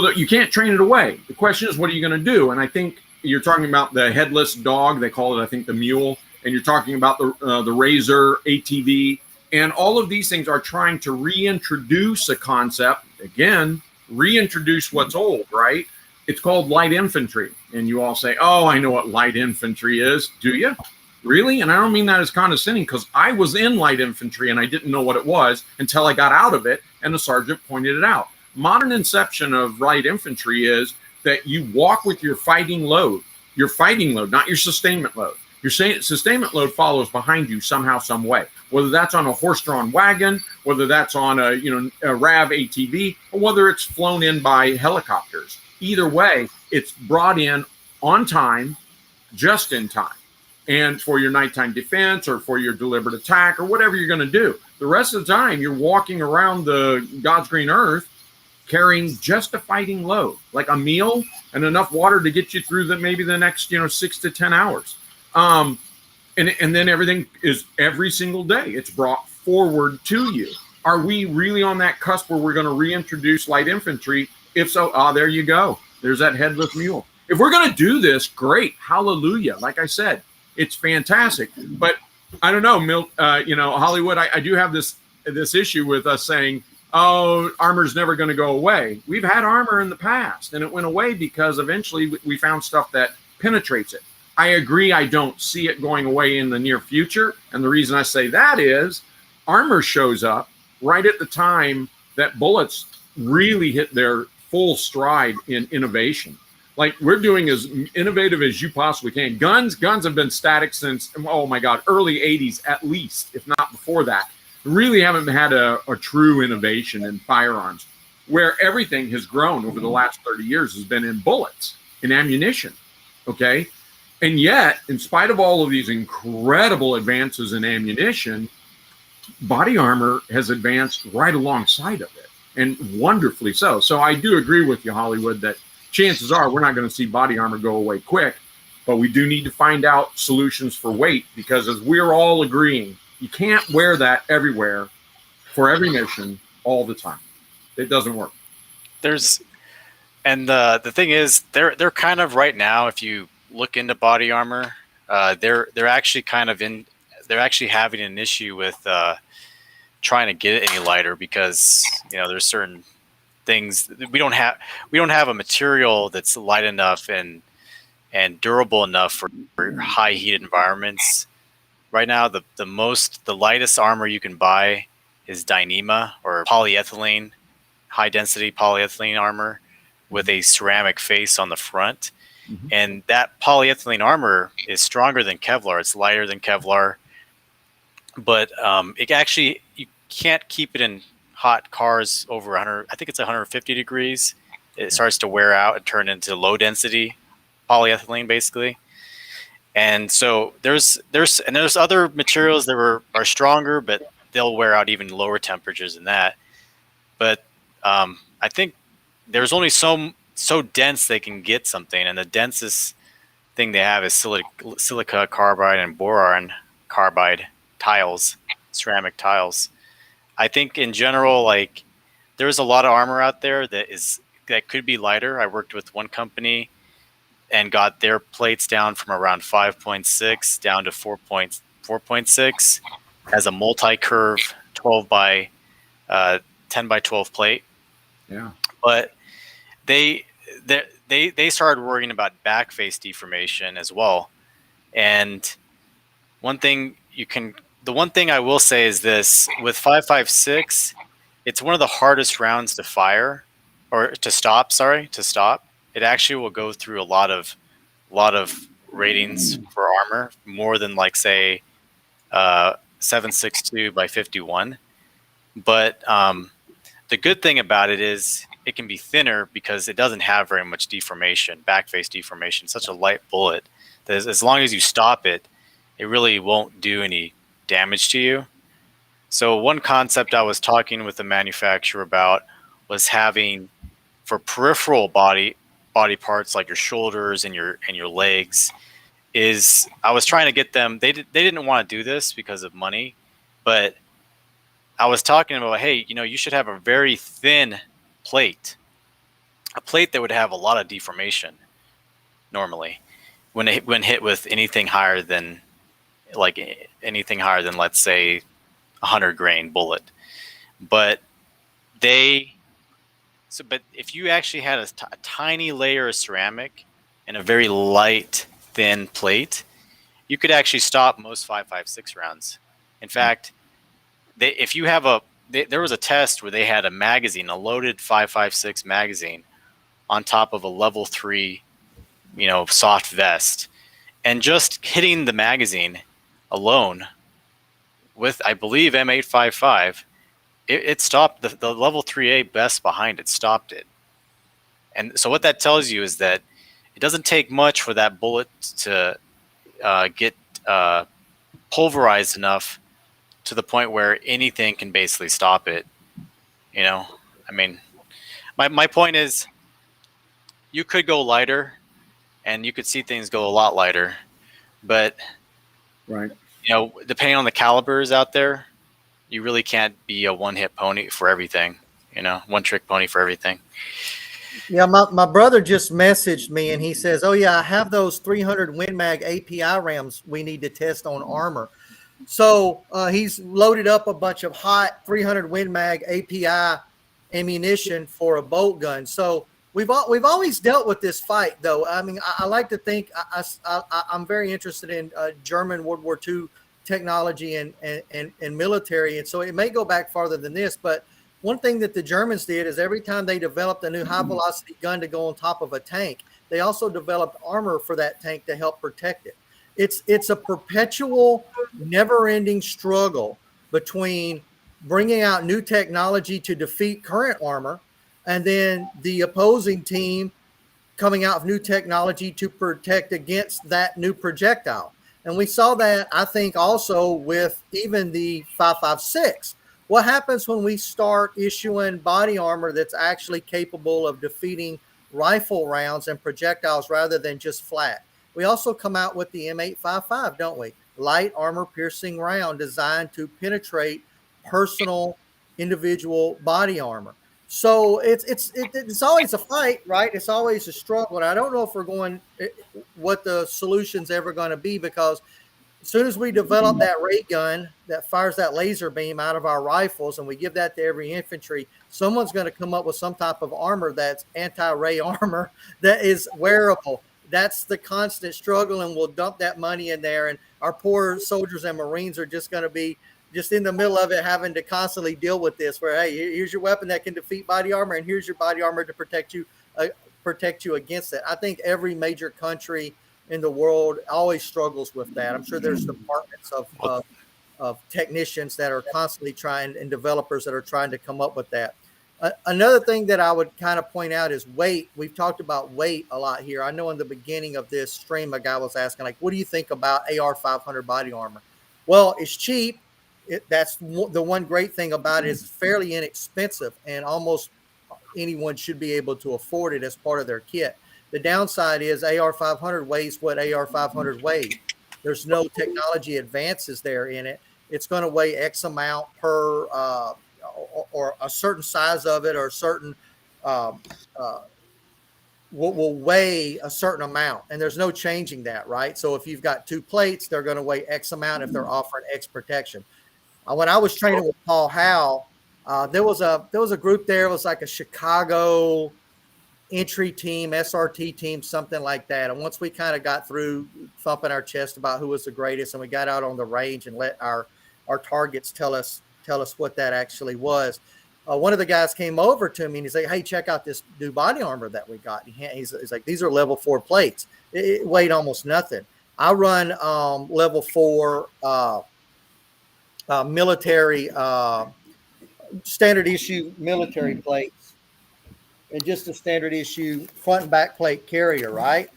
[SPEAKER 5] that you can't train it away. The question is, what are you going to do? And I think you're talking about the headless dog. They call it, I think, the mule. And you're talking about the Razor ATV. And all of these things are trying to reintroduce a concept. Again, reintroduce what's old, right? It's called light infantry. And you all say, oh, I know what light infantry is. Do you? Really? And I don't mean that as condescending, because I was in light infantry and I didn't know what it was until I got out of it and the sergeant pointed it out. Modern inception of light infantry is that you walk with your fighting load, not your sustainment load. Your sustainment load follows behind you somehow, some way, whether that's on a horse-drawn wagon, whether that's on a RAV ATV, or whether it's flown in by helicopters. Either way, it's brought in on time, just in time, and for your nighttime defense or for your deliberate attack or whatever you're going to do. The rest of the time, you're walking around the God's green earth carrying just a fighting load, like a meal and enough water to get you through maybe the next 6 to 10 hours. And then everything is every single day. It's brought forward to you. Are we really on that cusp where we're going to reintroduce light infantry? If so, there you go. There's that headless mule. If we're going to do this, great. Hallelujah. Like I said, it's fantastic. But I don't know, Hollywood, I do have this issue with us saying, oh, armor's never going to go away. We've had armor in the past, and it went away because eventually we found stuff that penetrates it. I agree. I don't see it going away in the near future. And the reason I say that is armor shows up right at the time that bullets really hit their full stride in innovation. Like we're doing as innovative as you possibly can. Guns have been static since, oh my God, early 80s at least, if not before that. Really haven't had a true innovation in firearms. Where everything has grown over the last 30 years has been in bullets, in ammunition, okay? And yet, in spite of all of these incredible advances in ammunition, body armor has advanced right alongside of it, and wonderfully so. So I do agree with you, Hollywood, that chances are we're not going to see body armor go away quick, but we do need to find out solutions for weight, because as we're all agreeing, you can't wear that everywhere for every mission all the time. It doesn't work.
[SPEAKER 6] And the thing is, they're kind of right now, if you look into body armor, they're actually they're actually having an issue with trying to get it any lighter, because there's certain things we don't have a material that's light enough and durable enough for high heated environments. Right now, the lightest armor you can buy is Dyneema or polyethylene, high density polyethylene armor with a ceramic face on the front. Mm-hmm. And that polyethylene armor is stronger than Kevlar. It's lighter than Kevlar, but it actually, you can't keep it in hot cars over 100. I think it's 150 degrees. It starts to wear out and turn into low density polyethylene, basically. And so there's other materials that are stronger, but they'll wear out even lower temperatures than that. But I think there's only so dense they can get something, and the densest thing they have is silica carbide and boron carbide tiles, ceramic tiles. I think in general, like, there's a lot of armor out there that could be lighter. I worked with one company and got their plates down from around 5.6 down to 4.6 as a multi-curve 12 by 10 by 12 plate.
[SPEAKER 5] Yeah.
[SPEAKER 6] But they started worrying about back face deformation as well. And the one thing I will say is this: with 5.56, it's one of the hardest rounds to fire or to stop. It actually will go through a lot of ratings for armor, more than, like, say 7.62 by 51. But the good thing about it is it can be thinner because it doesn't have very much deformation, back face deformation. It's such a light bullet that as long as you stop it, it really won't do any damage to you. So one concept I was talking with the manufacturer about was having, for peripheral body parts like your shoulders and your legs, is I was trying to get them, they didn't want to do this because of money, but I was talking about, hey, you should have a very thin plate, a plate that would have a lot of deformation normally when hit with anything higher than, let's say 100 grain bullet. But if you actually had a tiny layer of ceramic and a very light, thin plate, you could actually stop most 5.56 rounds. In fact, there was a test where they had a magazine, a loaded 5.56 magazine, on top of a level 3, soft vest, and just hitting the magazine alone with, I believe, M855, it stopped the level 3A vest behind it, stopped it. And so what that tells you is that it doesn't take much for that bullet to get pulverized enough to the point where anything can basically stop it. I mean, my point is, you could go lighter and you could see things go a lot lighter, but
[SPEAKER 5] right,
[SPEAKER 6] depending on the calibers out there, you really can't be a one-hit pony for everything, one-trick pony for everything.
[SPEAKER 2] Yeah, my brother just messaged me and he says, oh yeah, I have those 300 Win Mag API rams we need to test on armor. So he's loaded up a bunch of hot 300 Win Mag API ammunition for a bolt gun. So we've always dealt with this fight, though. I mean, I like to think I'm very interested in German World War II technology and military, and so it may go back farther than this. But one thing that the Germans did is every time they developed a new high velocity gun to go on top of a tank, they also developed armor for that tank to help protect it. It's a perpetual, never-ending struggle between bringing out new technology to defeat current armor, and then the opposing team coming out with new technology to protect against that new projectile. And we saw that, I think, also with even the 5.56. What happens when we start issuing body armor that's actually capable of defeating rifle rounds and projectiles rather than just flat? We also come out with the M855, don't we? Light armor piercing round designed to penetrate personal, individual body armor. So it's always a fight, right? It's always a struggle. And I don't know if we're going what the solution's ever going to be, because as soon as we develop that ray gun that fires that laser beam out of our rifles and we give that to every infantry, someone's going to come up with some type of armor that's anti-ray armor that is wearable. That's the constant struggle, and we'll dump that money in there. And our poor soldiers and Marines are just going to be just in the middle of it, having to constantly deal with this, where, hey, here's your weapon that can defeat body armor, and here's your body armor to protect you against it. I think every major country in the world always struggles with that. I'm sure there's departments of technicians that are constantly trying, and developers that are trying to come up with that. Another thing that I would kind of point out is weight. We've talked about weight a lot here. I know in the beginning of this stream, a guy was asking, like, what do you think about AR-500 body armor? Well, it's cheap. That's the one great thing about it, is it's fairly inexpensive, and almost anyone should be able to afford it as part of their kit. The downside is AR-500 weighs what AR-500 weighs. There's no technology advances there in it. It's going to weigh X amount per or a certain size of it, or a certain will weigh a certain amount, and there's no changing that, right? So if you've got two plates, they're going to weigh X amount if they're offering X protection. When I was training with Paul Howe, there was a group there. It was like a Chicago entry team, SRT team, something like that. And once we kind of got through thumping our chest about who was the greatest, and we got out on the range and let our targets tell us what that actually was, one of the guys came over to me and he's like, hey, check out this new body armor that we got. He's like, these are level 4 plates. It weighed almost nothing. I run level 4 military standard issue military plates, and just a standard issue front and back plate carrier, right?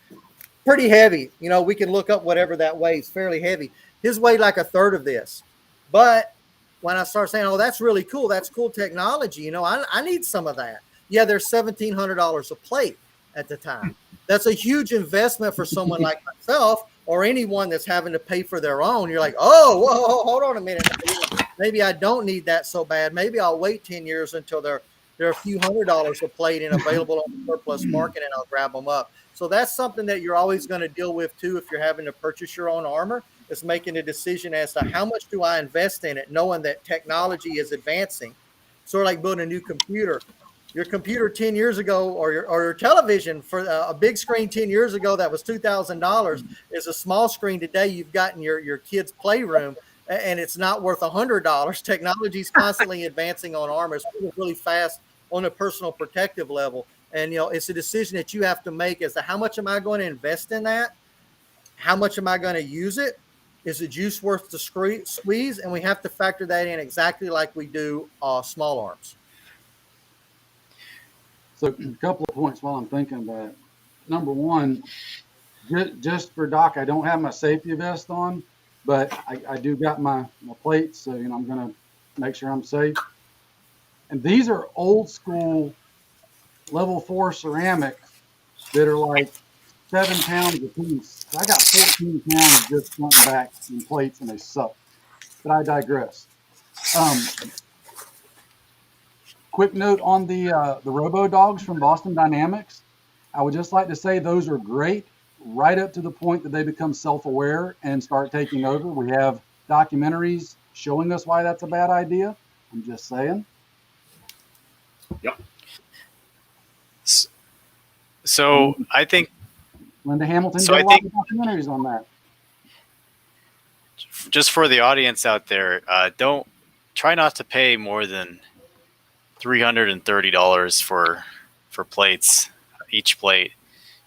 [SPEAKER 2] Pretty heavy. You know, we can look up whatever that weighs, fairly heavy. His weighed like a third of this. But when I start saying, oh, that's really cool, that's cool technology, you know, I need some of that. Yeah, they're $1,700 a plate at the time. That's a huge investment for someone like myself, or anyone that's having to pay for their own. You're like, oh, whoa, hold on a minute. Maybe I don't need that so bad. Maybe I'll wait 10 years until they're a few $100s a plate and available on the surplus market, and I'll grab them up. So that's something that you're always going to deal with too if you're having to purchase your own armor, is making a decision as to how much do I invest in it, knowing that technology is advancing. Sort of like building a new computer. Your computer 10 years ago, or your television for a big screen 10 years ago that was $2,000 is a small screen today you've got in your kid's playroom, and it's not worth $100. Technology is constantly advancing on armor. It's really fast on a personal protective level. And, you know, it's a decision that you have to make as to how much am I going to invest in that? How much am I going to use it? Is the juice worth the squeeze? And we have to factor that in exactly like we do small arms.
[SPEAKER 4] So a couple of points while I'm thinking about it. Number one, just for Doc, I don't have my safety vest on, but I do got my plates, so, you know, I'm going to make sure I'm safe. And these are old school level 4 ceramics that are like 7 pounds a piece. I got 14 pounds just front and back in plates, and they suck. But I digress. Quick note on the Robo Dogs from Boston Dynamics. I would just like to say those are great right up to the point that they become self-aware and start taking over. We have documentaries showing us why that's a bad idea. I'm just saying.
[SPEAKER 5] Yep.
[SPEAKER 6] So I think
[SPEAKER 4] Linda Hamilton
[SPEAKER 6] So
[SPEAKER 4] did
[SPEAKER 6] I
[SPEAKER 4] a lot
[SPEAKER 6] think-
[SPEAKER 4] of documentaries on that.
[SPEAKER 6] just for the audience out there, don't try not to pay more than $330 for plates, each plate.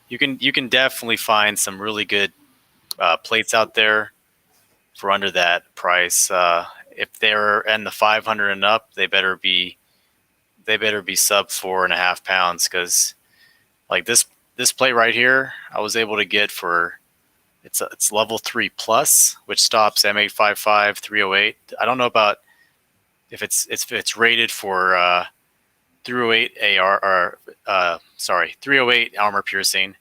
[SPEAKER 6] You can definitely find some really good plates out there for under that price. If they're in the 500 and up, they better be sub 4.5 pounds, because like this plate right here, I was able to get for it's level 3 plus, which stops M855 308. I don't know about if it's rated for 308 AR or 308 armor piercing,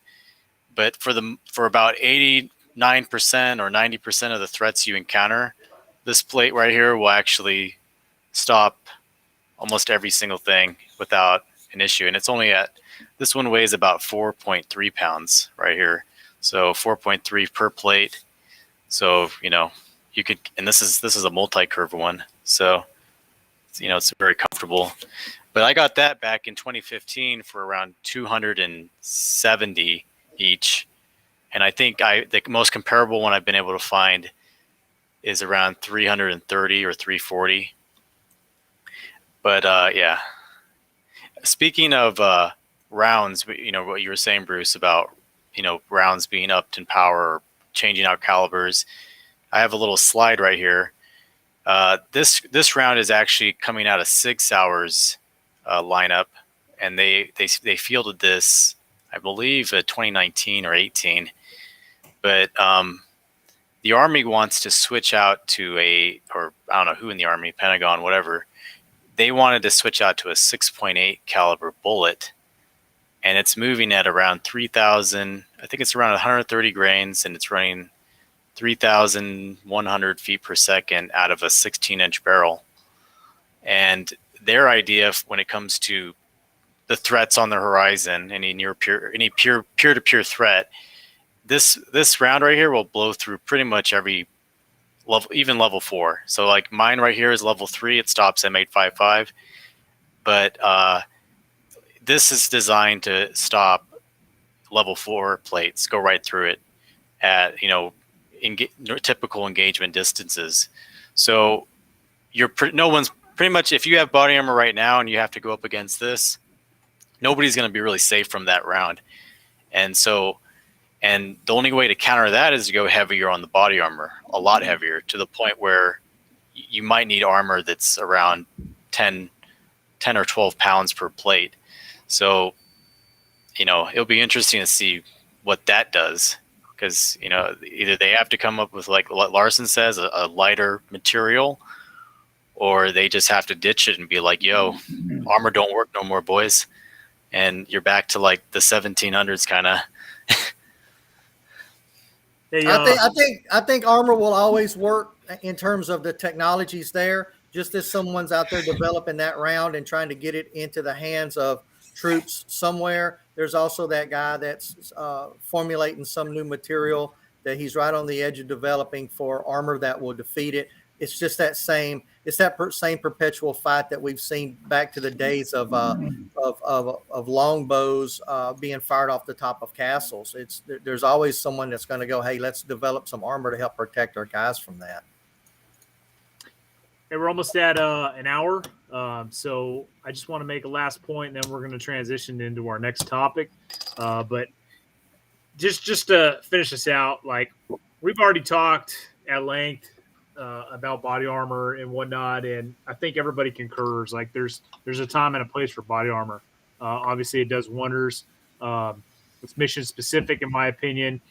[SPEAKER 6] but for about 89% or 90% of the threats you encounter, this plate right here will actually stop almost every single thing without an issue. And this one weighs about 4.3 pounds right here. So 4.3 per plate. So, you could, and this is a multi-curve one. So, it's very comfortable. But I got that back in 2015 for around 270 each. And I think the most comparable one I've been able to find is around 330 or 340. But yeah. Speaking of rounds, what you were saying, Bruce, about rounds being upped in power, or changing out calibers. I have a little slide right here. This round is actually coming out of 6 Hours lineup, and they fielded this, I believe, 2019 or 18. But the Army wants to switch out to or I don't know who in the Army, Pentagon, whatever. They wanted to switch out to a 6.8 caliber bullet, and it's moving at around 3,000. I think it's around 130 grains, and it's running 3,100 feet per second out of a 16-inch barrel. And their idea, when it comes to the threats on the horizon, any peer-to-peer threat, this round right here will blow through pretty much every level, even level 4. So like mine right here is level 3. It stops M855, but this is designed to stop level 4 plates, go right through it at typical engagement distances. So no one's pretty much, if you have body armor right now and you have to go up against this, nobody's going to be really safe from that round. And the only way to counter that is to go heavier on the body armor, a lot heavier, to the point where you might need armor that's around 10 or 12 pounds per plate. So, it'll be interesting to see what that does, because, either they have to come up with, like what Larsen says, a lighter material, or they just have to ditch it and be like, yo, armor don't work no more, boys. And you're back to like the 1700s kind of.
[SPEAKER 1] Hey,
[SPEAKER 2] I think armor will always work in terms of the technologies there. Just as someone's out there developing that round and trying to get it into the hands of troops somewhere, there's also that guy that's formulating some new material that he's right on the edge of developing for armor that will defeat it. It's just that same perpetual fight that we've seen back to the days of longbows being fired off the top of castles. There's always someone that's going to go, hey, let's develop some armor to help protect our guys from that.
[SPEAKER 1] Hey, we're almost at an hour, so I just want to make a last point, and then we're going to transition into our next topic. But just to finish this out, like we've already talked at length about body armor and whatnot, and I think everybody concurs. Like there's a time and a place for body armor. Obviously, it does wonders. It's mission specific, in my opinion.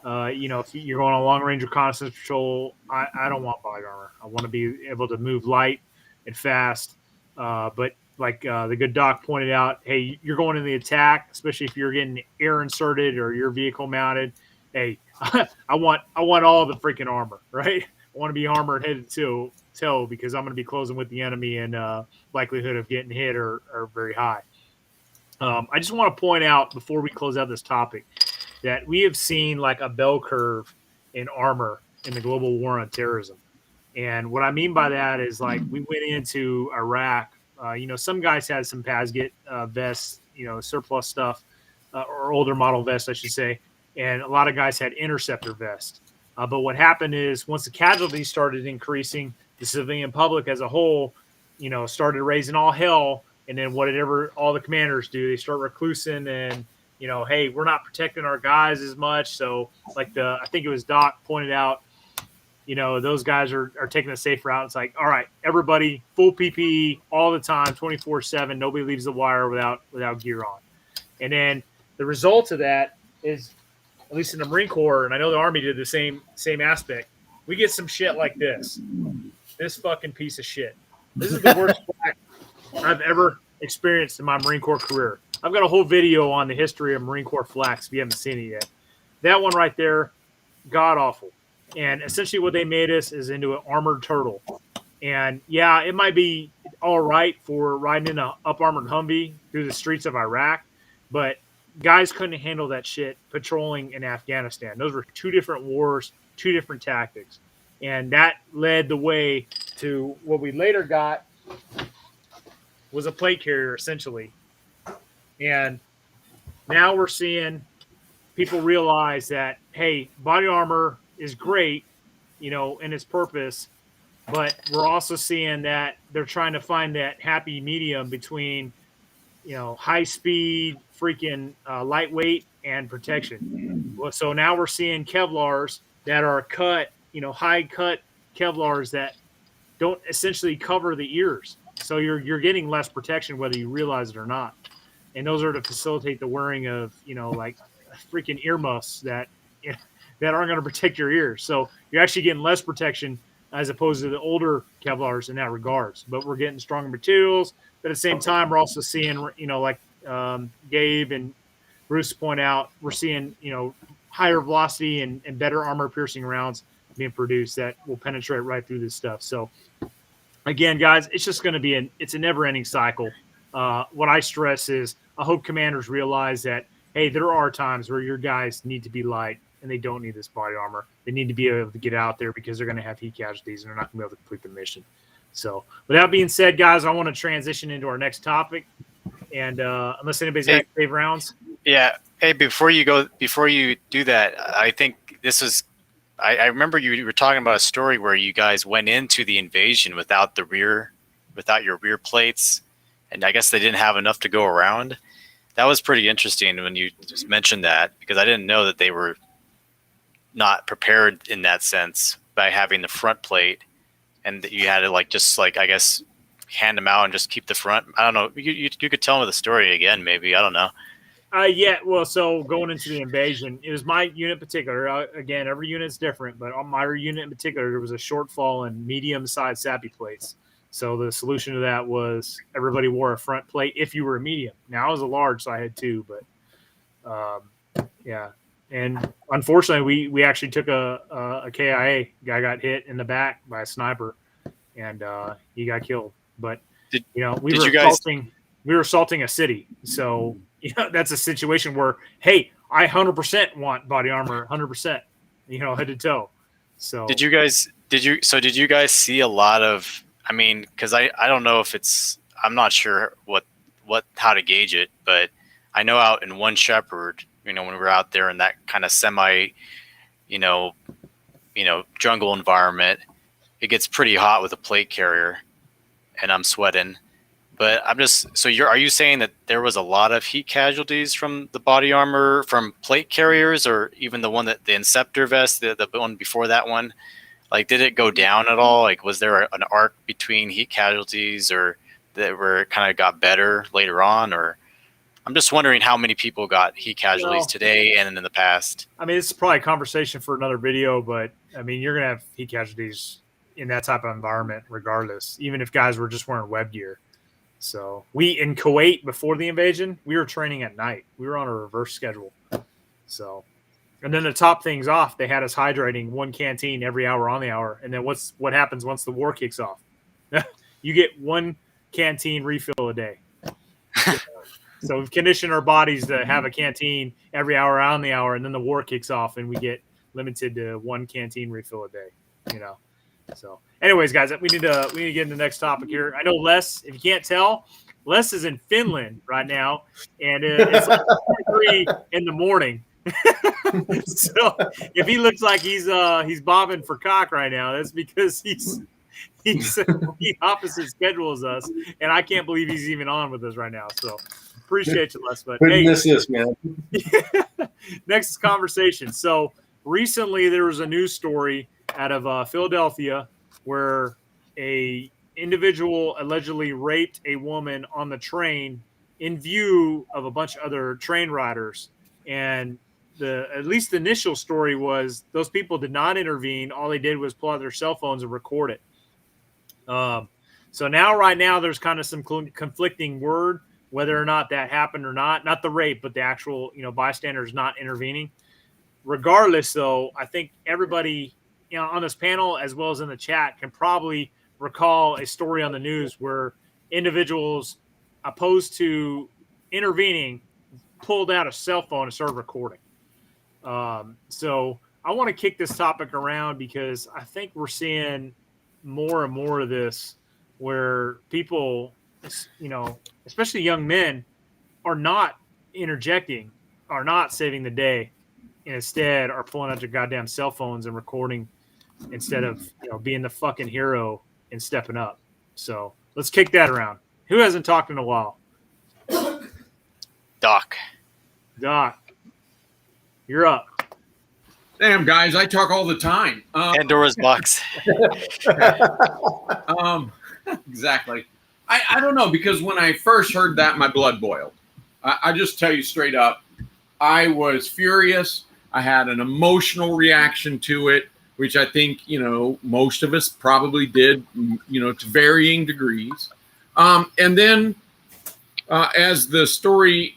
[SPEAKER 1] If you're going on a long range reconnaissance patrol, I don't want body armor. I want to be able to move light and fast. But like the good doc pointed out, hey, you're going in the attack, especially if you're getting air inserted or your vehicle mounted. Hey, I want all the freaking armor, right? I want to be armored head to toe because I'm going to be closing with the enemy, and likelihood of getting hit are very high. I just want to point out before we close out this topic that we have seen like a bell curve in armor in the global war on terrorism. And what I mean by that is like we went into Iraq, some guys had some Pasget vests, surplus stuff. or older model vests, I should say, and a lot of guys had interceptor vests. But what happened is once the casualties started increasing, the civilian public as a whole, started raising all hell. And then whatever all the commanders do, they start reclusing and, hey, we're not protecting our guys as much. So like I think it was Doc pointed out, those guys are taking a safe route. It's like, all right, everybody full PPE all the time, 24/7. Nobody leaves the wire without gear on. And then the result of that is, at least in the Marine Corps, and I know the Army did the same aspect, we get some shit like this. This fucking piece of shit. This is the worst flak I've ever experienced in my Marine Corps career. I've got a whole video on the history of Marine Corps flaks if you haven't seen it yet. That one right there, god awful. And essentially what they made us is into an armored turtle. And yeah, it might be all right for riding in a up-armored Humvee through the streets of Iraq, but guys couldn't handle that shit patrolling in Afghanistan. Those were two different wars, two different tactics. And that led the way to what we later got was a plate carrier, essentially. And now we're seeing people realize that, hey, body armor is great, in its purpose, but we're also seeing that they're trying to find that happy medium between, high speed, freaking lightweight, and protection. Well, so now we're seeing Kevlars that are cut, high cut Kevlars that don't essentially cover the ears. So you're getting less protection whether you realize it or not. And those are to facilitate the wearing of, like freaking earmuffs that aren't going to protect your ears. So you're actually getting less protection as opposed to the older Kevlars in that regards. But we're getting stronger materials. But at the same time, we're also seeing, like Gabe and Bruce point out, we're seeing, higher velocity and better armor-piercing rounds being produced that will penetrate right through this stuff. So, again, guys, it's just going to be it's a never-ending cycle. What I stress is I hope commanders realize that, hey, there are times where your guys need to be light and they don't need this body armor. They need to be able to get out there because they're going to have heat casualties and they're not going to be able to complete the mission. So, with that being said, guys, I want to transition into our next topic. And unless anybody's got save rounds.
[SPEAKER 6] Yeah. Hey, before you do that, I think this was – I remember you were talking about a story where you guys went into the invasion without your rear plates, and I guess they didn't have enough to go around. That was pretty interesting when you just mentioned that, because I didn't know that they were not prepared in that sense by having the front plate, and that you had to I guess hand them out and just keep the front. I don't know. You could tell me the story again, maybe. I don't know.
[SPEAKER 1] Yeah, well, so going into the invasion, it was my unit in particular. Again, every unit's different, but on my unit in particular, there was a shortfall in medium-sized SAPI plates. So the solution to that was everybody wore a front plate if you were a medium. Now I was a large, so I had two, but yeah. And unfortunately, we actually took a KIA. Guy got hit in the back by a sniper, and he got killed. But we were assaulting a city, so that's a situation where, hey, I 100% want body armor, 100%, head to toe. So
[SPEAKER 6] did you guys see a lot of? I mean, because I don't know if I'm not sure how to gauge it, but I know out in One Shepherd, when we were out there in that kind of semi, jungle environment, it gets pretty hot with a plate carrier, and I'm sweating. But are you saying that there was a lot of heat casualties from the body armor from plate carriers, or even the Inceptor vest, the one before that one? Like, did it go down at all? Like, was there an arc between heat casualties, or where it kind of got better later on? Or I'm just wondering how many people got heat casualties today and in the past.
[SPEAKER 1] I mean, it's probably a conversation for another video, but I mean, you're gonna have heat casualties in that type of environment, regardless. Even if guys were just wearing web gear. So in Kuwait before the invasion, we were training at night. We were on a reverse schedule. So. And then to top things off, they had us hydrating one canteen every hour on the hour. And then what happens once the war kicks off? You get one canteen refill a day. So we've conditioned our bodies to have a canteen every hour on the hour, and then the war kicks off, and we get limited to one canteen refill a day. So, anyways, guys, we need to get into the next topic here. I know Les, if you can't tell, Les is in Finland right now, and it's like 3 in the morning. So if he looks like he's bobbing for cock right now, that's because he's the opposite schedule as us, and I can't believe he's even on with us right now. So appreciate you, Les. But hey,
[SPEAKER 3] miss this, man.
[SPEAKER 1] next conversation. So recently there was a news story out of Philadelphia where a individual allegedly raped a woman on the train in view of a bunch of other train riders. And at least the initial story was those people did not intervene. All they did was pull out their cell phones and record it. So right now, there's kind of some conflicting word whether or not that happened or not the rape, but the actual, bystanders not intervening. Regardless, though, I think everybody, on this panel, as well as in the chat, can probably recall a story on the news where individuals opposed to intervening pulled out a cell phone and started recording. So I want to kick this topic around because I think we're seeing more and more of this where people, especially young men, are not interjecting, are not saving the day, and instead are pulling out their goddamn cell phones and recording instead of being the fucking hero and stepping up. So let's kick that around. Who hasn't talked in a while?
[SPEAKER 6] Doc,
[SPEAKER 1] you're up.
[SPEAKER 5] Damn, guys, I talk all the time.
[SPEAKER 6] Pandora's box.
[SPEAKER 5] Exactly. I don't know, because when I first heard that, my blood boiled. I just tell you straight up, I was furious. I had an emotional reaction to it, which I think, most of us probably did, to varying degrees. And then as the story,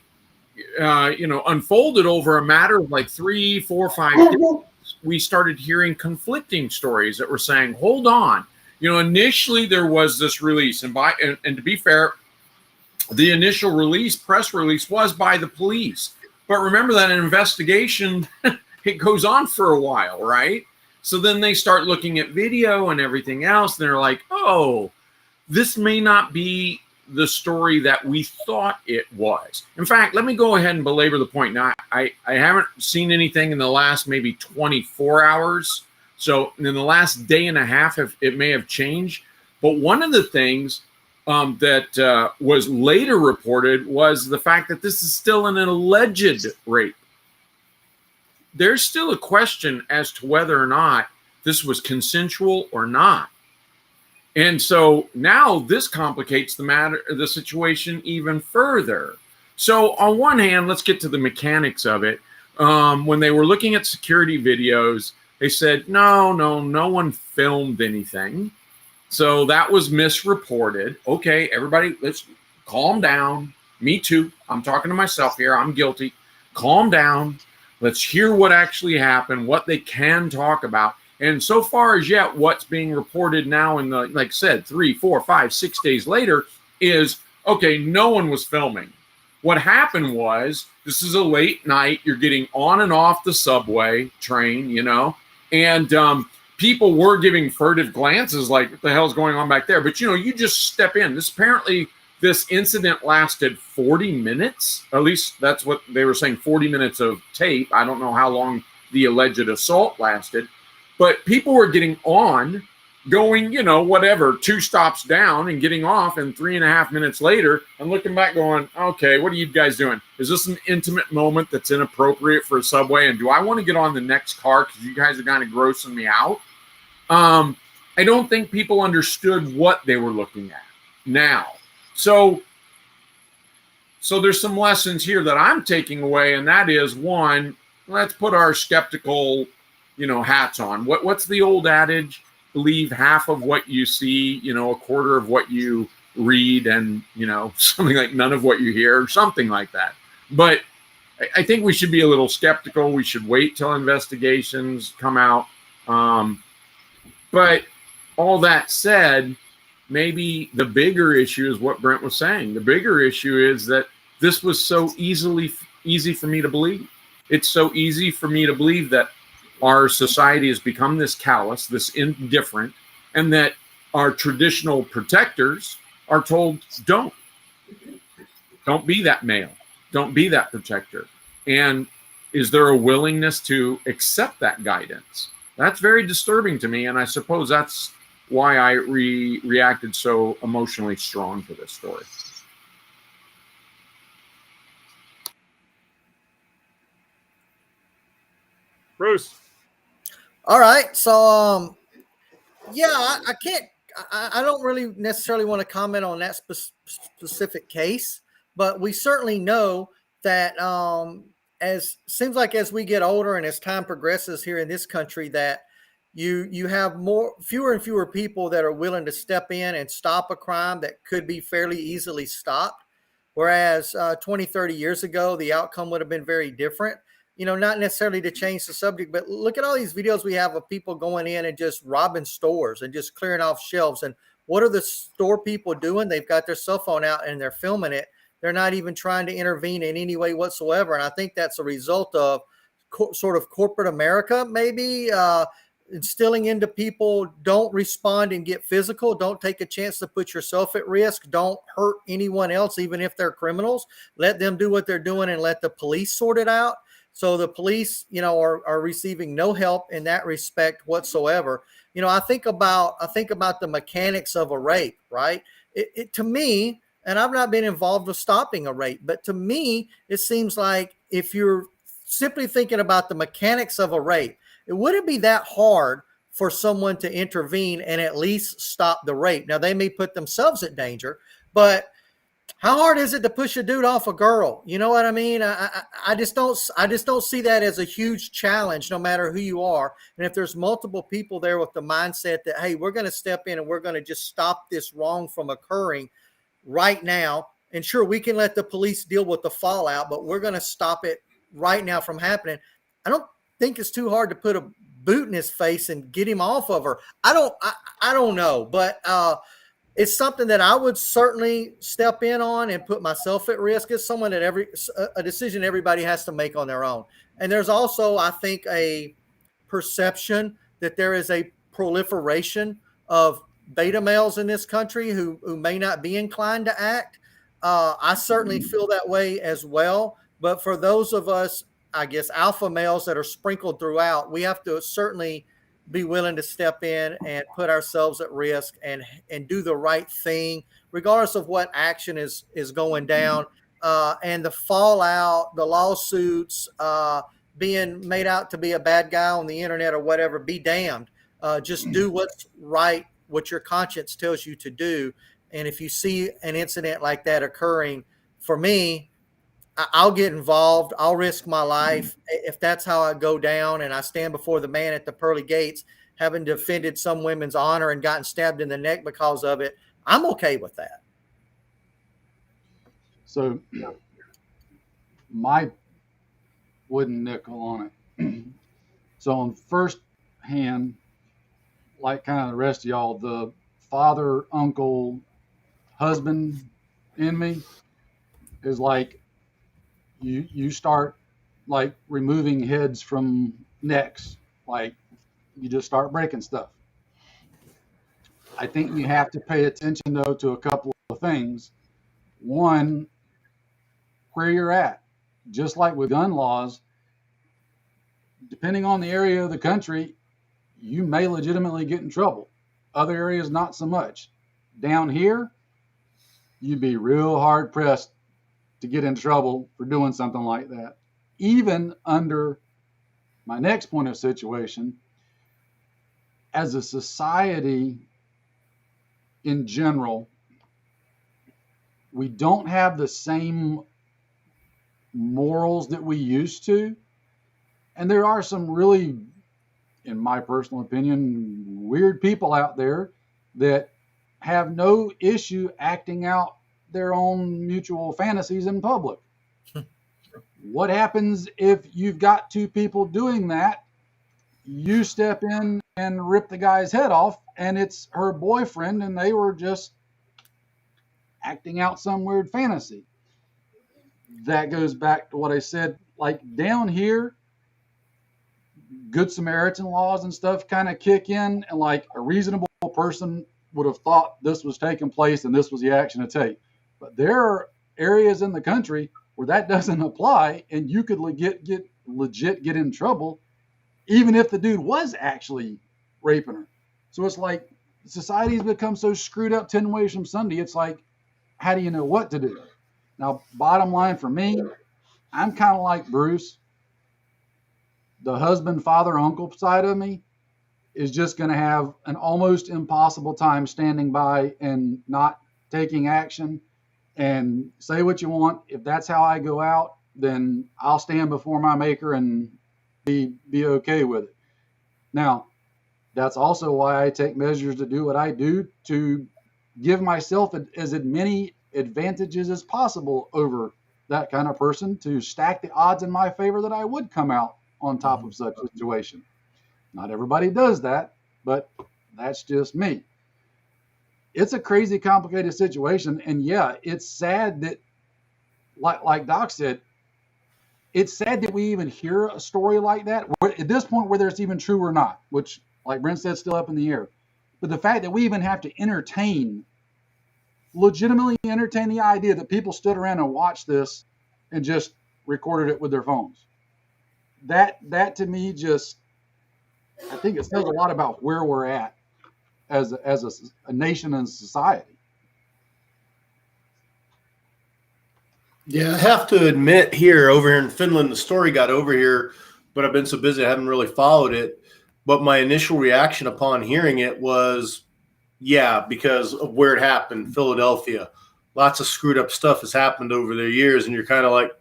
[SPEAKER 5] unfolded over a matter of like 3, 4, 5 days, we started hearing conflicting stories that were saying, hold on. Initially there was this release, and to be fair, the initial press release was by the police. But remember that an investigation, it goes on for a while, right? So then they start looking at video and everything else, and they're like, oh, this may not be the story that we thought it was. In fact, let me go ahead and belabor the point. Now, I haven't seen anything in the last maybe 24 hours. So in the last day and a half, it may have changed. But one of the things that was later reported was the fact that this is still an alleged rape. There's still a question as to whether or not this was consensual or not. And so now this complicates the situation even further. So on one hand, let's get to the mechanics of it. When they were looking at security videos, they said, no one filmed anything. So that was misreported. Okay, everybody, let's calm down. Me too. I'm talking to myself here. I'm guilty. Calm down. Let's hear what actually happened, what they can talk about. And so far as yet, what's being reported now in the, like I said, 3, 4, 5, 6 days later is, okay, no one was filming. What happened was, this is a late night. You're getting on and off the subway train, and people were giving furtive glances like, what the hell's going on back there? But, you just step in. This incident lasted 40 minutes. At least that's what they were saying, 40 minutes of tape. I don't know how long the alleged assault lasted. But people were getting on, going, 2 stops down and getting off, and 3.5 minutes later, and looking back going, okay, what are you guys doing? Is this an intimate moment that's inappropriate for a subway? And do I want to get on the next car because you guys are kind of grossing me out? I don't think people understood what they were looking at now. So there's some lessons here that I'm taking away, and that is, one, let's put our skeptical hats on. What's the old adage? Believe half of what you see, a quarter of what you read, and, something like none of what you hear, or something like that. But I think we should be a little skeptical. We should wait till investigations come out. But all that said, maybe the bigger issue is what Brent was saying. The bigger issue is that this was so easy for me to believe. It's so easy for me to believe that our society has become this callous, this indifferent, and that our traditional protectors are told, don't. Don't be that male. Don't be that protector. And is there a willingness to accept that guidance? That's very disturbing to me, and I suppose that's why I reacted so emotionally strong to this story.
[SPEAKER 1] Bruce.
[SPEAKER 2] All right. So, yeah, I can't, I don't really necessarily want to comment on that specific case, but we certainly know that as seems like as we get older and as time progresses here in this country, that you have fewer and fewer people that are willing to step in and stop a crime that could be fairly easily stopped. Whereas 20, 30 years ago, the outcome would have been very different. Not necessarily to change the subject, but look at all these videos we have of people going in and just robbing stores and just clearing off shelves. And what are the store people doing? They've got their cell phone out and they're filming it. They're not even trying to intervene in any way whatsoever. And I think that's a result of sort of corporate America, maybe instilling into people, don't respond and get physical. Don't take a chance to put yourself at risk. Don't hurt anyone else, even if they're criminals. Let them do what they're doing and let the police sort it out. So the police, are receiving no help in that respect whatsoever. I think about the mechanics of a rape, right? It to me, and I've not been involved with stopping a rape, but to me, it seems like if you're simply thinking about the mechanics of a rape, it wouldn't be that hard for someone to intervene and at least stop the rape. Now, they may put themselves at danger, but how hard is it to push a dude off a girl? You know what I mean? I just don't see that as a huge challenge, no matter who you are. And if there's multiple people there with the mindset that, hey, we're going to step in and we're going to just stop this wrong from occurring right now. And sure, we can let the police deal with the fallout, but we're going to stop it right now from happening. I don't think it's too hard to put a boot in his face and get him off of her. I don't know, but it's something that I would certainly step in on and put myself at risk. It's someone that a decision everybody has to make on their own. And there's also, I think, a perception that there is a proliferation of beta males in this country who may not be inclined to act. I certainly feel that way as well. But for those of us, I guess, alpha males that are sprinkled throughout, we have to certainly be willing to step in and put ourselves at risk and do the right thing, regardless of what action is going down. And the fallout, the lawsuits, being made out to be a bad guy on the internet or whatever, be damned. Just do what's right, what your conscience tells you to do. And if you see an incident like that occurring, for me, I'll get involved. I'll risk my life if that's how I go down and I stand before the man at the pearly gates, having defended some women's honor and gotten stabbed in the neck because of it. I'm okay with that.
[SPEAKER 4] So my wooden nickel on it. So on first hand, like kind of the rest of y'all, the father, uncle, husband in me is like, you start like removing heads from necks, like you just start breaking stuff. I think you have to pay attention though to a couple of things. One, where you're at. Just like with gun laws, depending on the area of the country, you may legitimately get in trouble. Other areas, not so much. Down here, you'd be real hard pressed to get in trouble for doing something like that. Even under my next point of situation, as a society in general, we don't have the same morals that we used to. And there are some really, in my personal opinion, weird people out there that have no issue acting out their own mutual fantasies in public. What happens if you've got two people doing that? You step in and rip the guy's head off, and it's her boyfriend, and they were just acting out some weird fantasy. That goes back to what I said, like down here, Good Samaritan laws and stuff kind of kick in, and like a reasonable person would have thought this was taking place and this was the action to take. But there are areas in the country where that doesn't apply, and you could legit get in trouble, even if the dude was actually raping her. So it's like society's become so screwed up 10 ways from Sunday. It's like, how do you know what to do? Now, bottom line for me, I'm kind of like Bruce. The husband, father, uncle side of me is just going to have an almost impossible time standing by and not taking action. And say what you want. If that's how I go out, then I'll stand before my maker and be okay with it. Now, that's also why I take measures to do what I do, to give myself as many advantages as possible over that kind of person, to stack the odds in my favor that I would come out on top of such a situation. Not everybody does that, but that's just me. It's a crazy, complicated situation. And yeah, it's sad that, like Doc said, it's sad that we even hear a story like that at this point, whether it's even true or not, which, like Brent said, still up in the air. But the fact that we even have to legitimately entertain the idea that people stood around and watched this and just recorded it with their phones. That to me just, I think it says a lot about where we're at as a nation and society.
[SPEAKER 3] Yeah, I have to admit over here in Finland, the story got over here, but I've been so busy I haven't really followed it. But my initial reaction upon hearing it was, yeah, because of where it happened, Philadelphia. Lots of screwed up stuff has happened over the years, and you're kind of like,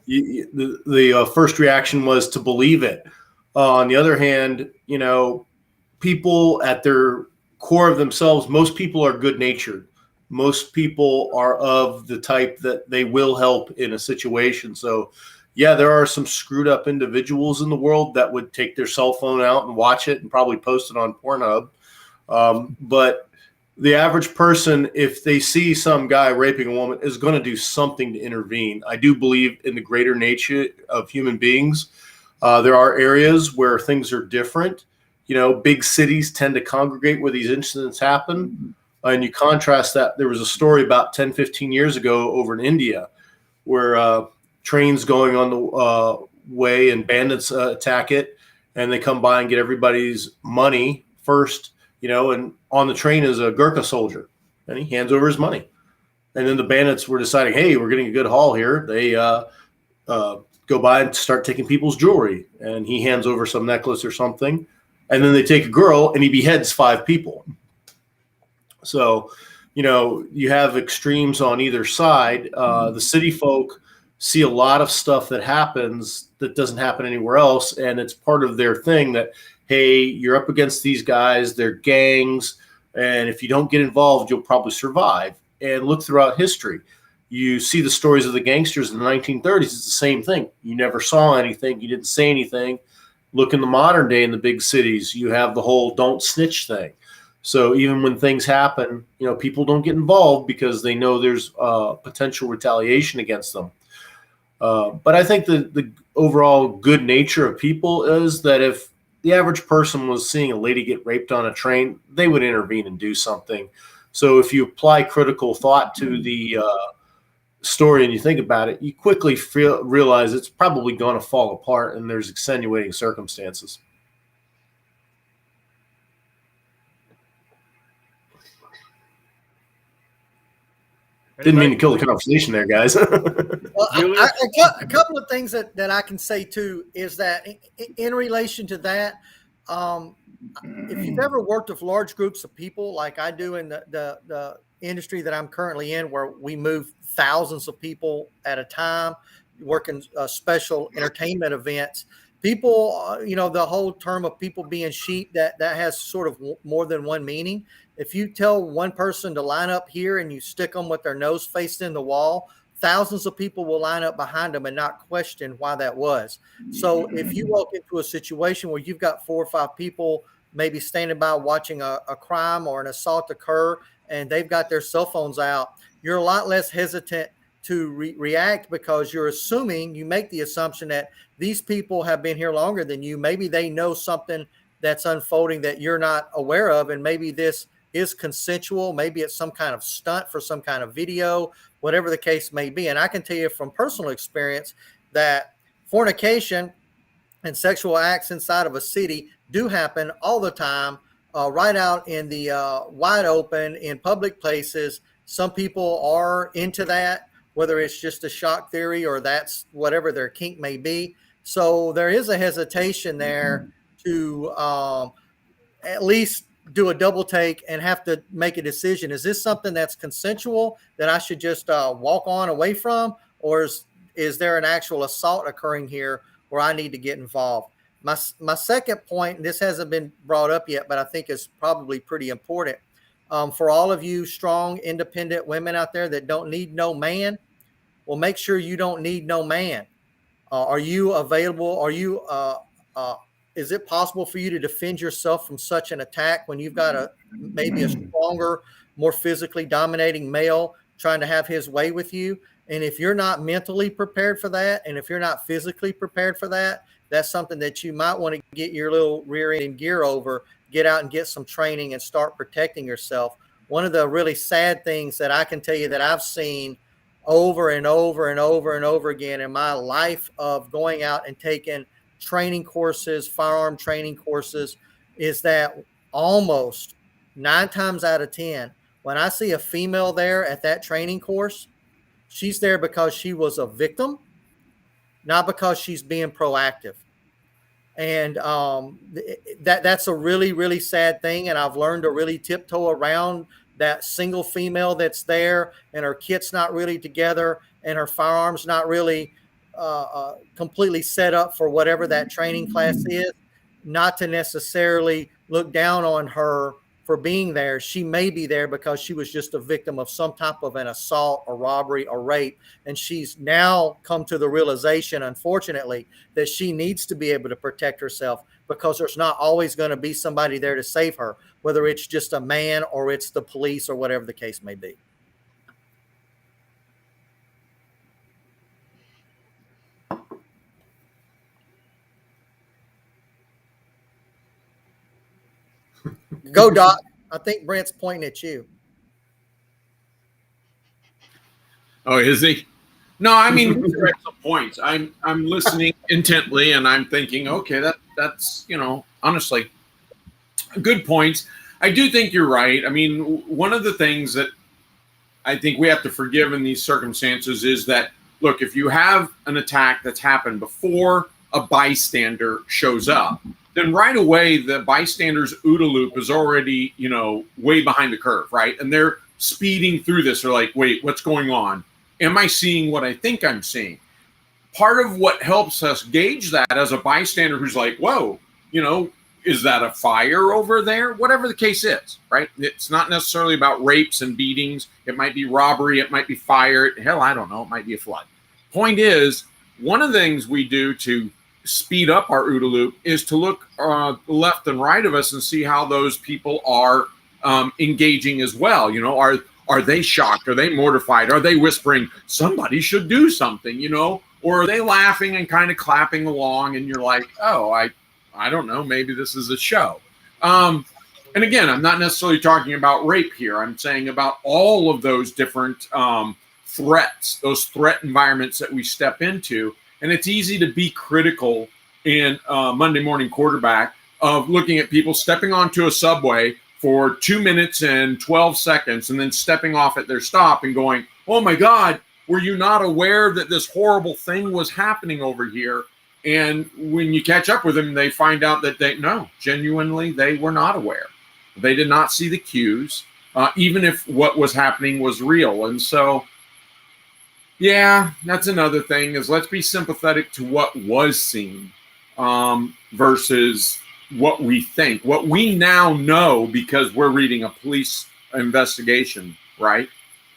[SPEAKER 3] the first reaction was to believe it. On the other hand, people at their core of themselves, most people are good-natured. Most people are of the type that they will help in a situation. So, yeah, there are some screwed up individuals in the world that would take their cell phone out and watch it and probably post it on Pornhub. But the average person, if they see some guy raping a woman, is going to do something to intervene. I do believe in the greater nature of human beings. There are areas where things are different. Big cities tend to congregate where these incidents happen. And you contrast that. There was a story about 10, 15 years ago over in India where trains going on the way and bandits attack it. And they come by and get everybody's money first, and on the train is a Gurkha soldier. And he hands over his money. And then the bandits were deciding, hey, we're getting a good haul here. They go by and start taking people's jewelry. And he hands over some necklace or something. And then they take a girl and he beheads 5 people. So, you have extremes on either side. The city folk see a lot of stuff that happens that doesn't happen anywhere else. And it's part of their thing that, hey, you're up against these guys, they're gangs. And if you don't get involved, you'll probably survive. And look throughout history. You see the stories of the gangsters in the 1930s. It's the same thing. You never saw anything. You didn't say anything. Look in the modern day in the big cities. You have the whole don't snitch thing. So even when things happen, people don't get involved because they know there's potential retaliation against them. But I think the overall good nature of people is that if the average person was seeing a lady get raped on a train, they would intervene and do something. So if you apply critical thought to the story and you think about it, you quickly realize it's probably going to fall apart and there's extenuating circumstances. Didn't mean to kill the conversation there, guys.
[SPEAKER 2] Well, a couple of things that I can say too is that in relation to that, if you've ever worked with large groups of people like I do in the industry that I'm currently in, where we move thousands of people at a time, working special entertainment events, people, the whole term of people being sheep, that has sort of more than one meaning. If you tell one person to line up here and you stick them with their nose faced in the wall, thousands of people will line up behind them and not question why that was. So if you walk into a situation where you've got 4 or 5 people maybe standing by watching a crime or an assault occur, and they've got their cell phones out, you're a lot less hesitant to react, because you're assuming, you make the assumption that these people have been here longer than you. Maybe they know something that's unfolding that you're not aware of, and maybe this is consensual. Maybe it's some kind of stunt for some kind of video, whatever the case may be. And I can tell you from personal experience that fornication and sexual acts inside of a city do happen all the time, right out in the wide open in public places. Some people are into that, whether it's just a shock theory or that's whatever their kink may be. So there is a hesitation there to at least do a double take and have to make a decision. Is this something that's consensual that I should just walk on away from? Or is there an actual assault occurring here where I need to get involved? My second point, and this hasn't been brought up yet, but I think is probably pretty important for all of you strong, independent women out there that don't need no man. Well, make sure you don't need no man. Are you available? Are you? Is it possible for you to defend yourself from such an attack when you've got maybe a stronger, more physically dominating male trying to have his way with you? And if you're not mentally prepared for that, and if you're not physically prepared for that, that's something that you might want to get your little rear end gear over, get out and get some training and start protecting yourself. One of the really sad things that I can tell you that I've seen over and over and over and over again in my life of going out and taking training courses, firearm training courses, is that almost 9 times out of 10, when I see a female there at that training course, she's there because she was a victim, not because she's being proactive. And that's a really, really sad thing. And I've learned to really tiptoe around that single female that's there and her kit's not really together and her firearm's not really completely set up for whatever that training class is, not to necessarily look down on her for being there. She may be there because she was just a victim of some type of an assault or robbery or rape. And she's now come to the realization, unfortunately, that she needs to be able to protect herself because there's not always going to be somebody there to save her, whether it's just a man or it's the police or whatever the case may be. Go, Doc. I think Brent's pointing at you.
[SPEAKER 5] Oh, is he? No, I mean, you're at some points. I'm listening intently, and I'm thinking, okay, that's honestly, good points. I do think you're right. I mean, one of the things that I think we have to forgive in these circumstances is that, look, if you have an attack that's happened before a bystander shows up, then right away the bystander's OODA loop is already, way behind the curve, right? And they're speeding through this. They're like, wait, what's going on? Am I seeing what I think I'm seeing? Part of what helps us gauge that as a bystander who's like, whoa, is that a fire over there? Whatever the case is, right? It's not necessarily about rapes and beatings. It might be robbery. It might be fire. Hell, I don't know. It might be a flood. Point is, one of the things we do to speed up our OODA loop is to look left and right of us and see how those people are engaging as well. Are they shocked? Are they mortified? Are they whispering, somebody should do something, or are they laughing and kind of clapping along? And you're like, oh, I don't know. Maybe this is a show. And again, I'm not necessarily talking about rape here. I'm saying about all of those different threats, those threat environments that we step into. And it's easy to be critical in Monday Morning Quarterback of looking at people stepping onto a subway for 2 minutes and 12 seconds and then stepping off at their stop and going, oh my God, were you not aware that this horrible thing was happening over here? And when you catch up with them, they find out that genuinely, they were not aware. They did not see the cues, even if what was happening was real. And so, yeah, that's another thing is let's be sympathetic to what was seen versus what we think, what we now know because we're reading a police investigation, right?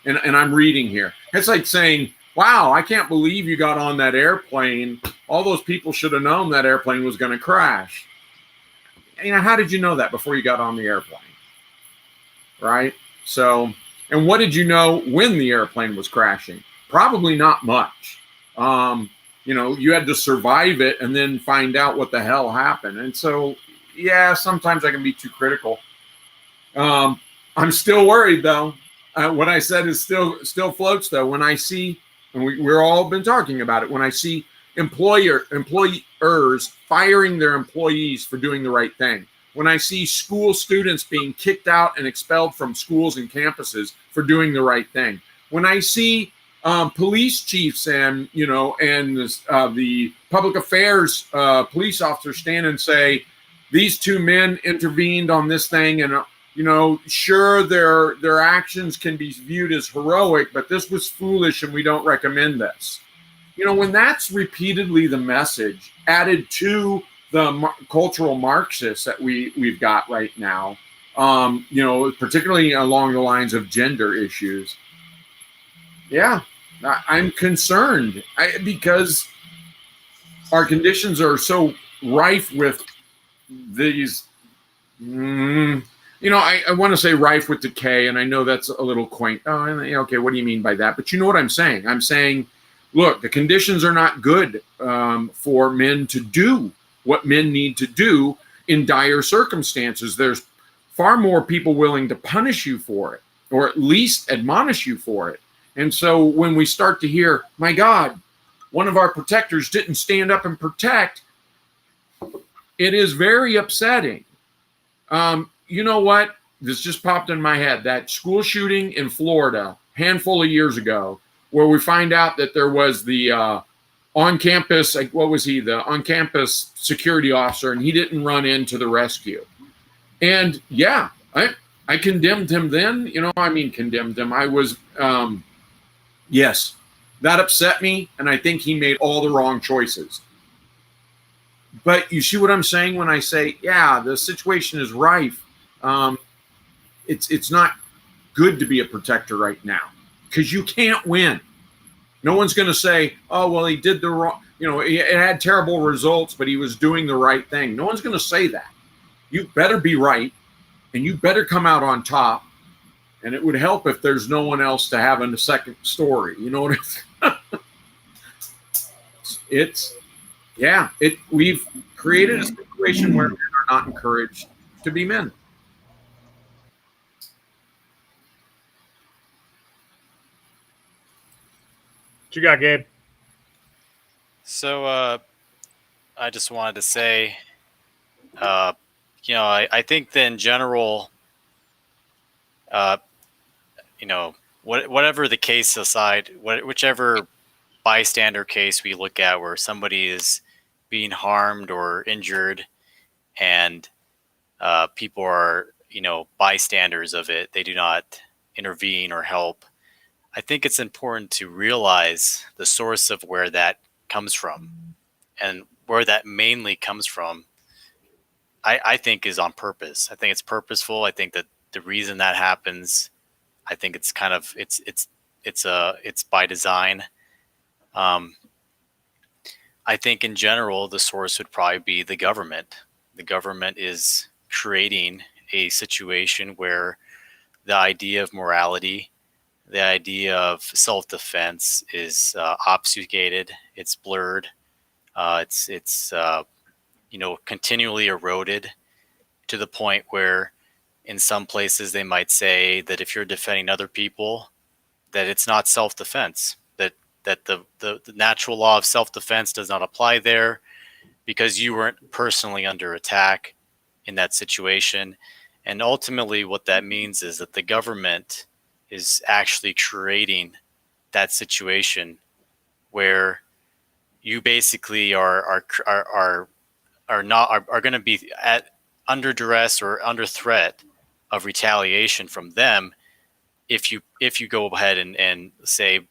[SPEAKER 5] And I'm reading here. It's like saying, wow, I can't believe you got on that airplane. All those people should have known that airplane was going to crash. How did you know that before you got on the airplane? Right? So, and what did you know when the airplane was crashing? Probably not much. You had to survive it and then find out what the hell happened. And so, yeah, sometimes I can be too critical. I'm still worried though. What I said is still floats though. When I see, and we're all been talking about it, when I see employers firing their employees for doing the right thing, when I see school students being kicked out and expelled from schools and campuses for doing the right thing, when I see police chiefs and the public affairs police officers stand and say, these two men intervened on this thing, and sure, their actions can be viewed as heroic, but this was foolish and we don't recommend this. When that's repeatedly the message added to the cultural Marxists that we've got right now, particularly along the lines of gender issues, yeah, I'm concerned because our conditions are so rife with these. I want to say rife with decay, and I know that's a little quaint. Oh, okay, what do you mean by that? But you know what I'm saying. I'm saying, look, the conditions are not good for men to do what men need to do in dire circumstances. There's far more people willing to punish you for it, or at least admonish you for it. And so when we start to hear, my God, one of our protectors didn't stand up and protect, it is very upsetting. You know what? This just popped in my head. That school shooting in Florida, handful of years ago, where we find out that there was the on-campus, what was he? The on-campus security officer, and he didn't run into the rescue. And yeah, I condemned him then. Condemned him. I was, yes, that upset me, and I think he made all the wrong choices. But you see what I'm saying when I say, yeah, the situation is rife. It's not good to be a protector right now because you can't win. No one's going to say, oh, well, he did the wrong, it had terrible results, but he was doing the right thing. No one's going to say that. You better be right, and you better come out on top. And it would help if there's no one else to have in the second story. You know what we've created a situation where men are not encouraged to be men.
[SPEAKER 1] What you got, Gabe?
[SPEAKER 6] So I just wanted to say, I think that in general, whatever the case aside, whichever bystander case we look at where somebody is being harmed or injured and people are, bystanders of it, they do not intervene or help. I think it's important to realize the source of where that comes from, and where that mainly comes from, I think is on purpose. I think it's purposeful. I think that the reason that happens, I think it's kind of, it's by design. I think in general, the source would probably be the government. The government is creating a situation where the idea of morality, the idea of self-defense is obfuscated. It's blurred. It's continually eroded to the point where in some places they might say that if you're defending other people, that it's not self-defense, that the natural law of self-defense does not apply there because you weren't personally under attack in that situation. And ultimately what that means is that the government is actually creating that situation where you basically are going to be under duress or under threat of retaliation from them if you go ahead and say,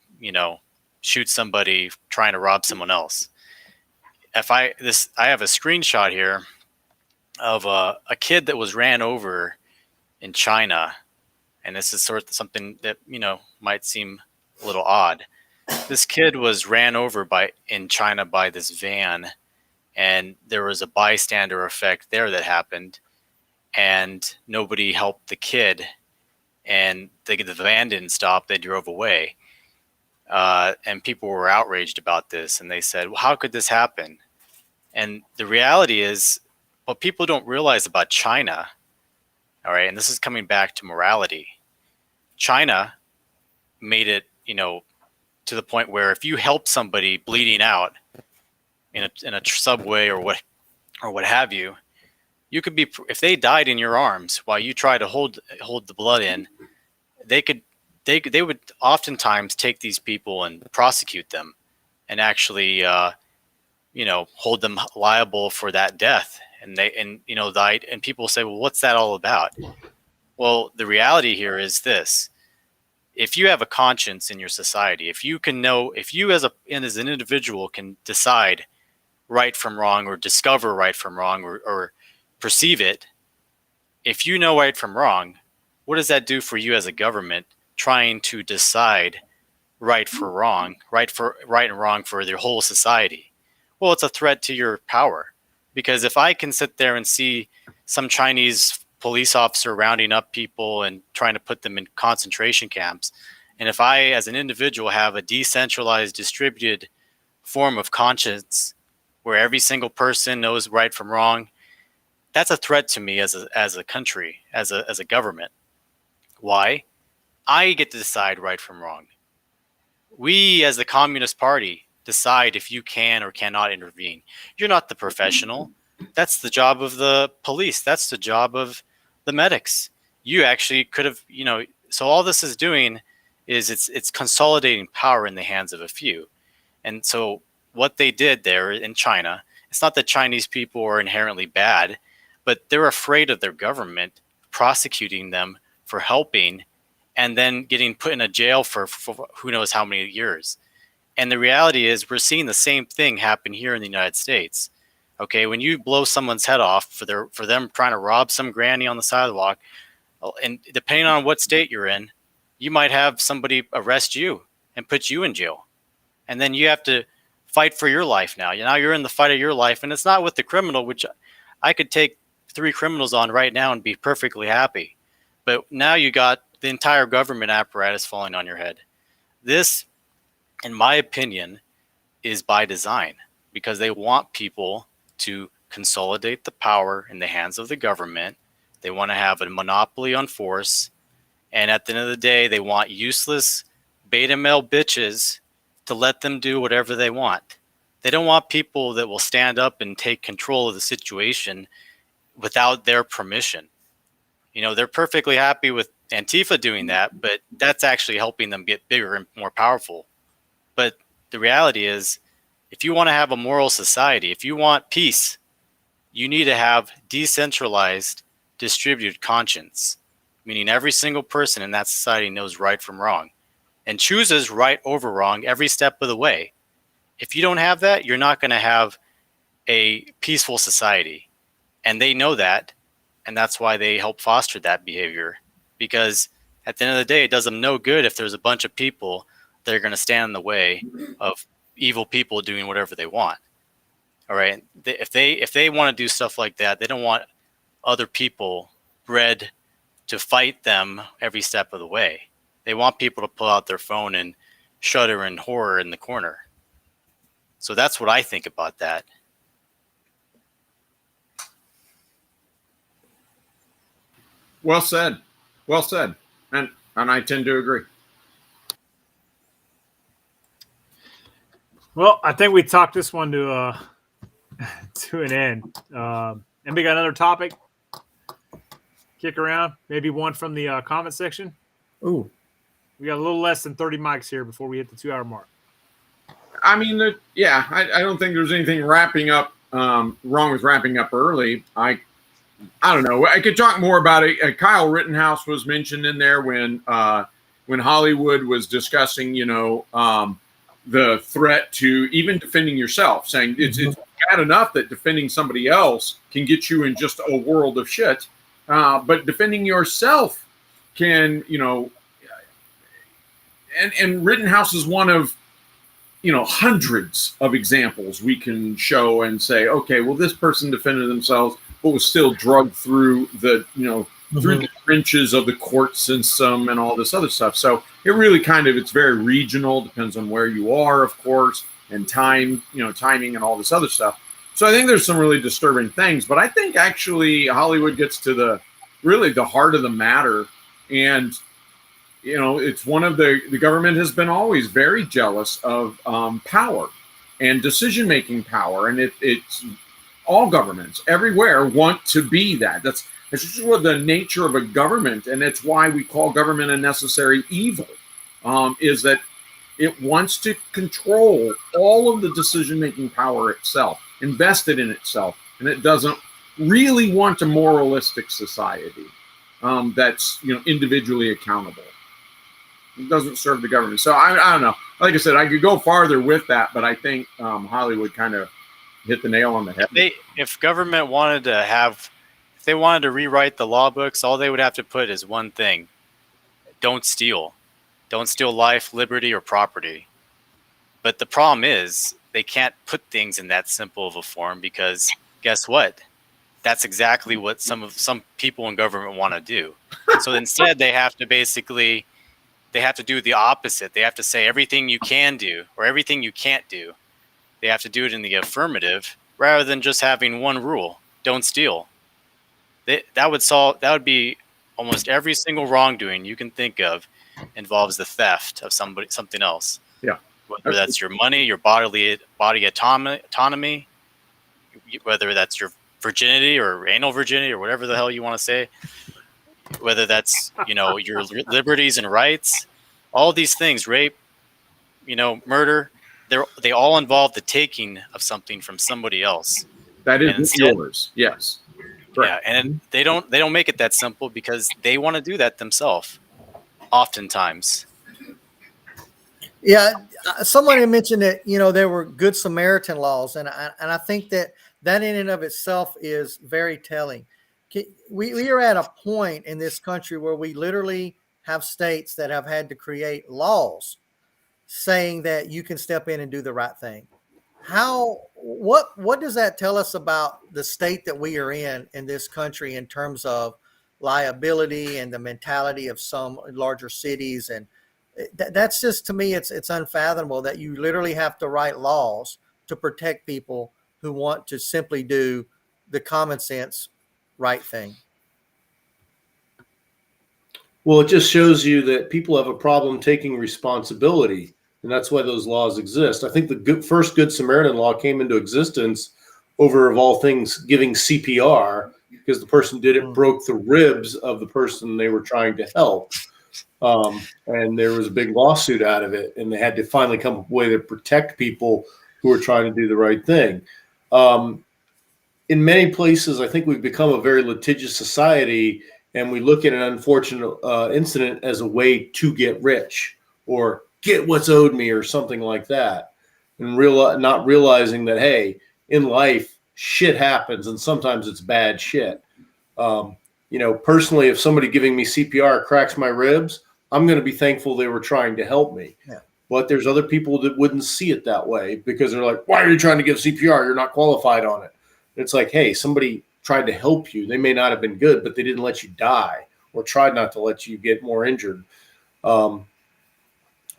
[SPEAKER 6] shoot somebody trying to rob someone else. I have a screenshot here of a kid that was ran over in China, and this is sort of something that might seem a little odd. This kid was ran over in China by this van, and there was a bystander effect there that happened, and nobody helped the kid, and the van didn't stop. They drove away, and people were outraged about this, and they said, well, how could this happen? And the reality is, what people don't realize about China All right. And this is coming back to morality. China made it, to the point where if you help somebody bleeding out in a subway or what have you, you could be, if they died in your arms while you try to hold the blood in, they would oftentimes take these people and prosecute them and actually hold them liable for that death. And died. And people say, well, what's that all about? Well, the reality here is this: if you have a conscience in your society, if you as an individual can decide right from wrong, or discover right from wrong, or perceive it, if you know right from wrong, what does that do for you as a government trying to decide right for wrong, right and wrong for their whole society? Well, it's a threat to your power, because if I can sit there and see some Chinese police officer rounding up people and trying to put them in concentration camps, and if I, as an individual, have a decentralized, distributed form of conscience where every single person knows right from wrong, that's a threat to me as a country, as a government. Why? I get to decide right from wrong. We, as the Communist Party, decide if you can or cannot intervene. You're not the professional. That's the job of the police. That's the job of the medics. You actually could have, so all this is doing is it's consolidating power in the hands of a few. And so what they did there in China, it's not that Chinese people are inherently bad, but they're afraid of their government prosecuting them for helping and then getting put in a jail for who knows how many years. And the reality is we're seeing the same thing happen here in the United States. Okay, when you blow someone's head off for them trying to rob some granny on the sidewalk, and depending on what state you're in, you might have somebody arrest you and put you in jail. And then you have to fight for your life now. Now you're in the fight of your life, and it's not with the criminal, which I could take 3 criminals on right now and be perfectly happy. But now you got the entire government apparatus falling on your head. This, in my opinion, is by design, because they want people to consolidate the power in the hands of the government. They want to have a monopoly on force. And at the end of the day, they want useless beta male bitches to let them do whatever they want. They don't want people that will stand up and take control of the situation without their permission. They're perfectly happy with Antifa doing that, but that's actually helping them get bigger and more powerful. But the reality is, if you want to have a moral society, if you want peace, you need to have decentralized, distributed conscience, meaning every single person in that society knows right from wrong and chooses right over wrong every step of the way. If you don't have that, you're not going to have a peaceful society. And they know that, and that's why they help foster that behavior. Because at the end of the day, it does them no good if there's a bunch of people that are going to stand in the way of evil people doing whatever they want. All right. If they want to do stuff like that, they don't want other people bred to fight them every step of the way. They want people to pull out their phone and shudder in horror in the corner. So that's what I think about that.
[SPEAKER 5] Well said. Well said. And I tend to agree.
[SPEAKER 1] Well, I think we talked this one to an end. And we got another topic. Kick around. Maybe one from the comment section.
[SPEAKER 2] Ooh.
[SPEAKER 1] We got a little less than 30 mics here before we hit the 2-hour mark.
[SPEAKER 5] I mean, I don't think there's anything wrong with wrapping up early. I don't know. I could talk more about it. Kyle Rittenhouse was mentioned in there when Hollywood was discussing, the threat to even defending yourself, saying it's bad enough that defending somebody else can get you in just a world of shit, but defending yourself can, and Rittenhouse is one of, hundreds of examples we can show and say, okay, well, this person defended themselves, but was still drugged through the, through the trenches of the court system and all this other stuff. So it really it's very regional, depends on where you are, of course, and time, timing and all this other stuff. So I think there's some really disturbing things, but I think actually Hollywood gets to really the heart of the matter. And it's one of the government has been always very jealous of power and decision-making power, and it's all governments everywhere want to be that. That's just what the nature of a government, and it's why we call government a necessary evil, is that it wants to control all of the decision-making power itself, invested in itself, and it doesn't really want a moralistic society that's individually accountable. It doesn't serve the government. So I don't know. Like I said, I could go farther with that, but I think Hollywood kind of hit the nail on the head.
[SPEAKER 6] If government wanted to if they wanted to rewrite the law books, all they would have to put is one thing: don't steal. Don't steal life, liberty, or property. But the problem is they can't put things in that simple of a form, because guess what? That's exactly what some people in government want to do. So instead, they have to do the opposite. They have to say everything you can do or everything you can't do. They have to do it in the affirmative rather than just having one rule: don't steal. That would be almost every single wrongdoing you can think of involves the theft of something else.
[SPEAKER 5] Yeah.
[SPEAKER 6] Whether that's your money, your body autonomy, whether that's your virginity or anal virginity or whatever the hell you want to say, whether that's, your liberties and rights, all these things, rape, murder, they all involve the taking of something from somebody else.
[SPEAKER 5] That is yours. Yes.
[SPEAKER 6] Correct. Yeah, and they don't make it that simple because they want to do that themselves, oftentimes.
[SPEAKER 2] Yeah, someone had mentioned that there were Good Samaritan laws, and I think that in and of itself is very telling. We are at a point in this country where we literally have states that have had to create laws saying that you can step in and do the right thing. What does that tell us about the state that we are in this country in terms of liability and the mentality of some larger cities? And that's just, to me, it's unfathomable that you literally have to write laws to protect people who want to simply do the common sense right thing.
[SPEAKER 3] Well, it just shows you that people have a problem taking responsibility, and that's why those laws exist. I think the first Good Samaritan law came into existence over, of all things, giving CPR, because the person did it broke the ribs of the person they were trying to help. And there was a big lawsuit out of it, and they had to finally come up with a way to protect people who were trying to do the right thing. In many places, I think we've become a very litigious society, and we look at an unfortunate incident as a way to get rich or get what's owed me or something like that, and not realizing that, hey, in life, shit happens, and sometimes it's bad shit. Personally, if somebody giving me CPR cracks my ribs, I'm going to be thankful they were trying to help me. Yeah. But there's other people that wouldn't see it that way, because they're like, why are you trying to give CPR? You're not qualified on it. It's like, hey, somebody tried to help you. They may not have been good, but they didn't let you die or tried not to let you get more injured.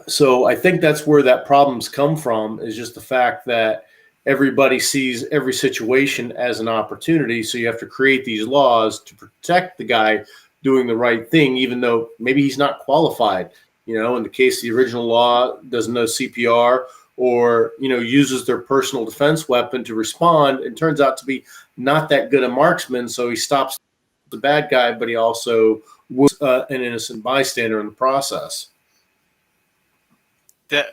[SPEAKER 3] So I think that's where that problem's come from, is just the fact that everybody sees every situation as an opportunity. So you have to create these laws to protect the guy doing the right thing, even though maybe he's not qualified. In the case of the original law, doesn't know CPR, or, uses their personal defense weapon to respond, and turns out to be not that good a marksman. So he stops the bad guy, but he also was an innocent bystander in the process.
[SPEAKER 6] The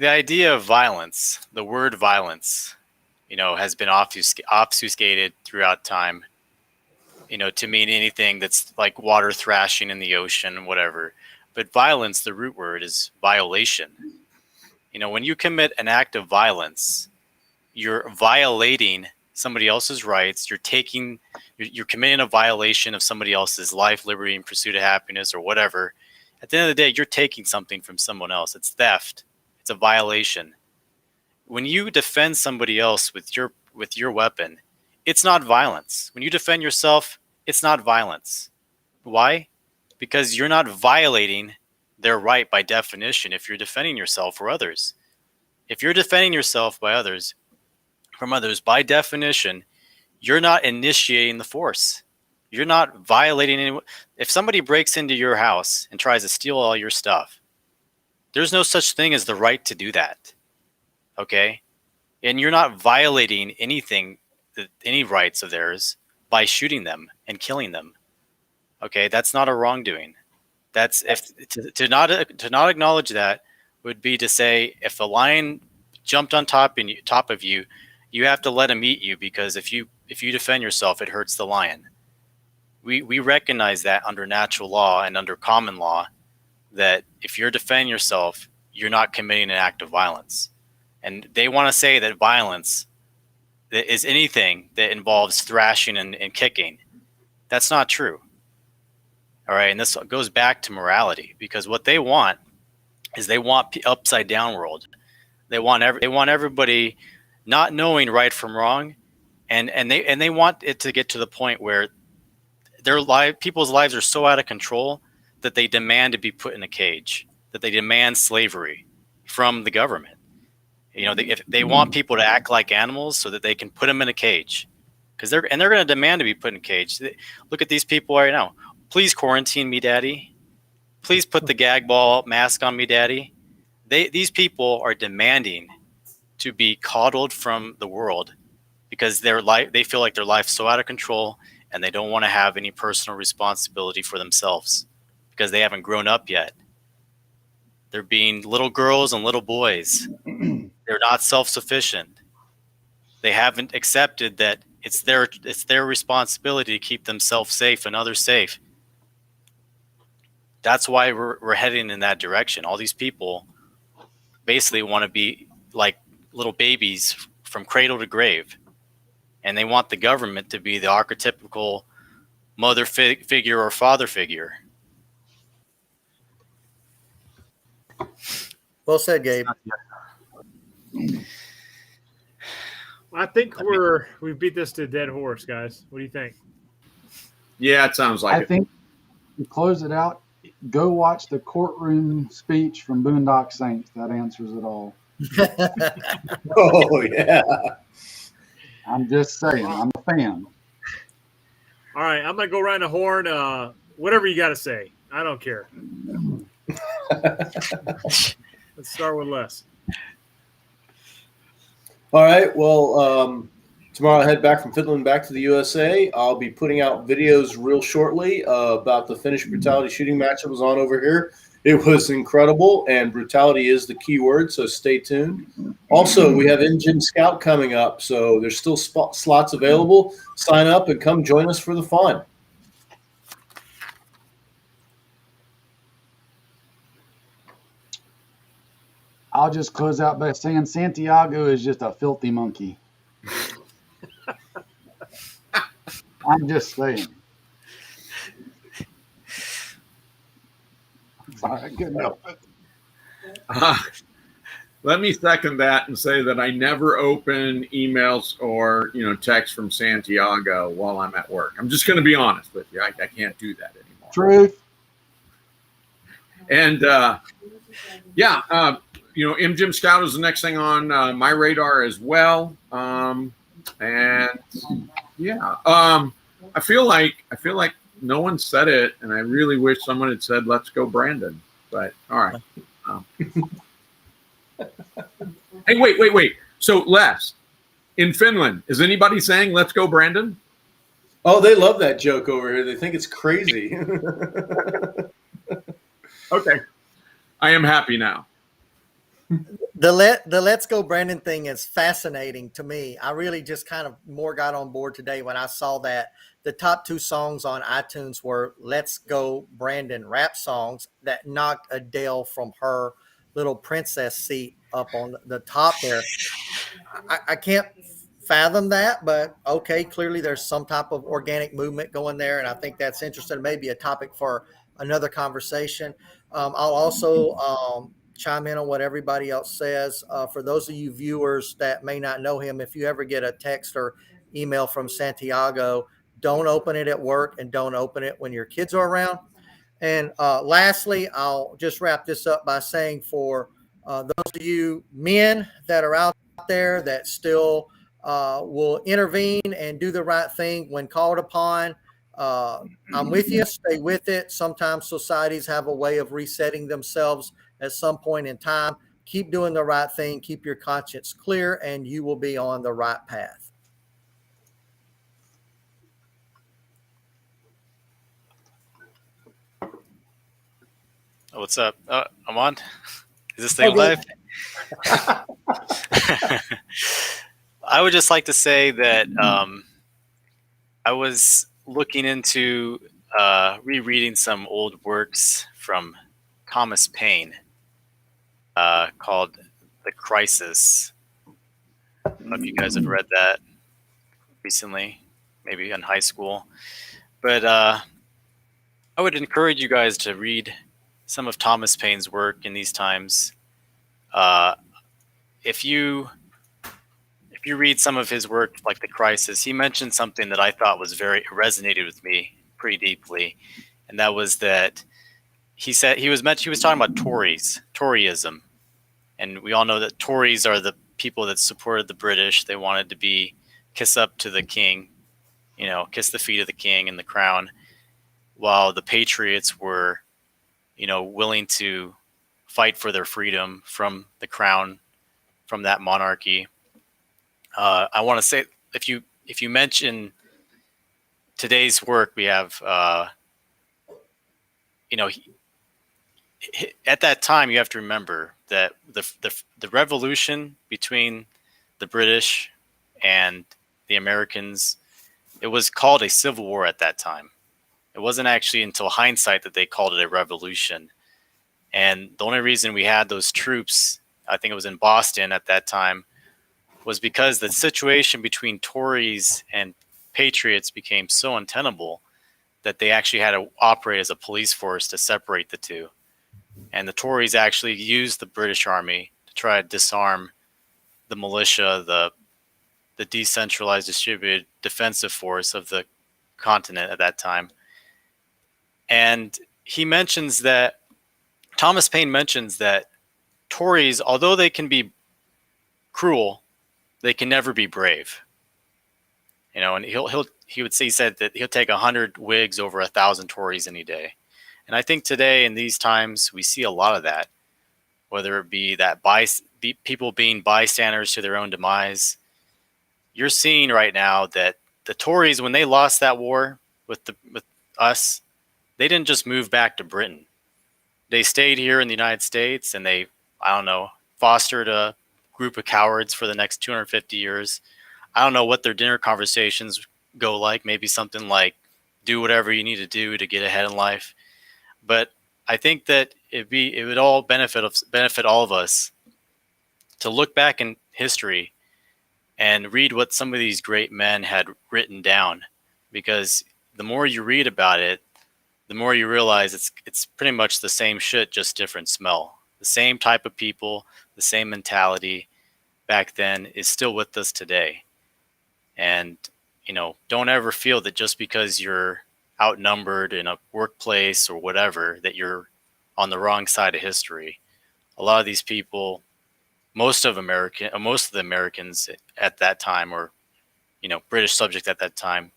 [SPEAKER 6] idea of violence, the word violence, has been obfuscated throughout time, to mean anything that's like water thrashing in the ocean, whatever. But violence, the root word, is violation. When you commit an act of violence, you're violating somebody else's rights. You're committing a violation of somebody else's life, liberty, and pursuit of happiness, or whatever. At the end of the day, you're taking something from someone else. It's theft. It's a violation. When you defend somebody else with your weapon, it's not violence. When you defend yourself, it's not violence. Why? Because you're not violating their right by definition if you're defending yourself or others. If you're defending yourself from others, by definition, you're not initiating the force. You're not violating any. If somebody breaks into your house and tries to steal all your stuff, there's no such thing as the right to do that. Okay? And you're not violating anything, any rights of theirs by shooting them and killing them. Okay? That's not a wrongdoing. That's to not acknowledge that would be to say if a lion jumped on top of you, you have to let him eat you, because if you defend yourself, it hurts the lion. We recognize that under natural law and under common law, that if you're defending yourself, you're not committing an act of violence. And they want to say that violence is anything that involves thrashing and kicking. That's not true. All right, and this goes back to morality, because what they want is they want upside down world. They want everybody not knowing right from wrong, and they want it to get to the point where people's lives are so out of control that they demand to be put in a cage, that they demand slavery from the government. You know, if they want people to act like animals so that they can put them in a cage, because they're going to demand to be put in a cage. Look at these people right now. Please quarantine me, Daddy. Please put the gag ball mask on me, Daddy. These people are demanding to be coddled from the world because they feel like their life's so out of control, and they don't want to have any personal responsibility for themselves because they haven't grown up yet. They're being little girls and little boys. They're not self-sufficient. They haven't accepted that it's their responsibility to keep themselves safe and others safe. That's why we're heading in that direction. All these people basically want to be like little babies from cradle to grave. And they want the government to be the archetypical mother figure or father figure.
[SPEAKER 2] Well said, Gabe.
[SPEAKER 1] I think we beat this to a dead horse, guys. What do you think?
[SPEAKER 5] Yeah, it sounds like
[SPEAKER 4] I think to close it out, go watch the courtroom speech from Boondock Saints. That answers it all.
[SPEAKER 3] Oh, yeah.
[SPEAKER 4] I'm just saying, I'm a fan.
[SPEAKER 1] All right, I'm going to go around the horn. Whatever you got to say. I don't care. Let's start with Les.
[SPEAKER 3] All right. Well, tomorrow I head back from Finland back to the USA. I'll be putting out videos real shortly about the Finnish brutality shooting match that was on over here. It was incredible, and brutality is the key word, so stay tuned. Also, we have In-Gym Scout coming up, so there's still slots available. Sign up and come join us for the fun.
[SPEAKER 4] I'll just close out by saying Santiago is just a filthy monkey. I'm just saying. Sorry, I couldn't help it.
[SPEAKER 5] Let me second that and say that I never open emails or texts from Santiago while I'm at work. I'm just going to be honest with you. I can't do that anymore.
[SPEAKER 4] Truth.
[SPEAKER 5] And In-Gym Scout is the next thing on my radar as well. I feel like no one said it, and I really wish someone had said, "Let's go, Brandon." But all right. Hey, wait. So, Les, in Finland, is anybody saying "Let's go, Brandon"?
[SPEAKER 3] Oh, they love that joke over here. They think it's crazy.
[SPEAKER 5] Okay, I am happy now.
[SPEAKER 2] The Let's Go Brandon thing is fascinating to me. I really just kind of more got on board today when I saw that the top 2 songs on iTunes were Let's Go Brandon rap songs that knocked Adele from her little princess seat up on the top there. I can't fathom that, but okay, clearly there's some type of organic movement going there, and I think that's interesting. Maybe a topic for another conversation. I'll also chime in on what everybody else says. For those of you viewers that may not know him, if you ever get a text or email from Santiago, don't open it at work and don't open it when your kids are around. And lastly, I'll just wrap this up by saying for those of you men that are out there that still will intervene and do the right thing when called upon, I'm with you. Stay with it. Sometimes societies have a way of resetting themselves at some point in time. Keep doing the right thing. Keep your conscience clear, and you will be on the right path.
[SPEAKER 6] What's up? I'm on. Is this thing live? I would just like to say that I was looking into rereading some old works from Thomas Paine called The Crisis. I don't know if you guys have read that recently, maybe in high school. But I would encourage you guys to read some of Thomas Paine's work in these times. If you read some of his work, like The Crisis, he mentioned something that I thought was resonated with me pretty deeply, and that was that he said he was talking about Toryism, and we all know that Tories are the people that supported the British. They wanted to kiss up to the king, kiss the feet of the king and the crown, while the Patriots were, willing to fight for their freedom from the crown, from that monarchy. I want to say, if you mention today's work, we have, at that time, you have to remember that the revolution between the British and the Americans, it was called a civil war at that time. It wasn't actually until hindsight that they called it a revolution. And the only reason we had those troops, I think it was in Boston at that time, was because the situation between Tories and Patriots became so untenable that they actually had to operate as a police force to separate the two. And the Tories actually used the British Army to try to disarm the militia, the decentralized distributed defensive force of the continent at that time. And Thomas Paine mentions that Tories, although they can be cruel, they can never be brave. And he said that he'll take 100 Whigs over 1,000 Tories any day. And I think today in these times we see a lot of that, whether it be that people being bystanders to their own demise. You're seeing right now that the Tories, when they lost that war with us, they didn't just move back to Britain. They stayed here in the United States, and they, fostered a group of cowards for the next 250 years. I don't know what their dinner conversations go like. Maybe something like, do whatever you need to do to get ahead in life. But I think that it would all benefit all of us to look back in history and read what some of these great men had written down, because the more you read about it, the more you realize it's pretty much the same shit, just different smell. The same type of people, the same mentality back then is still with us today. And, don't ever feel that just because you're outnumbered in a workplace or whatever, that you're on the wrong side of history. A lot of these people, most of the Americans at that time, or, British subjects at that time,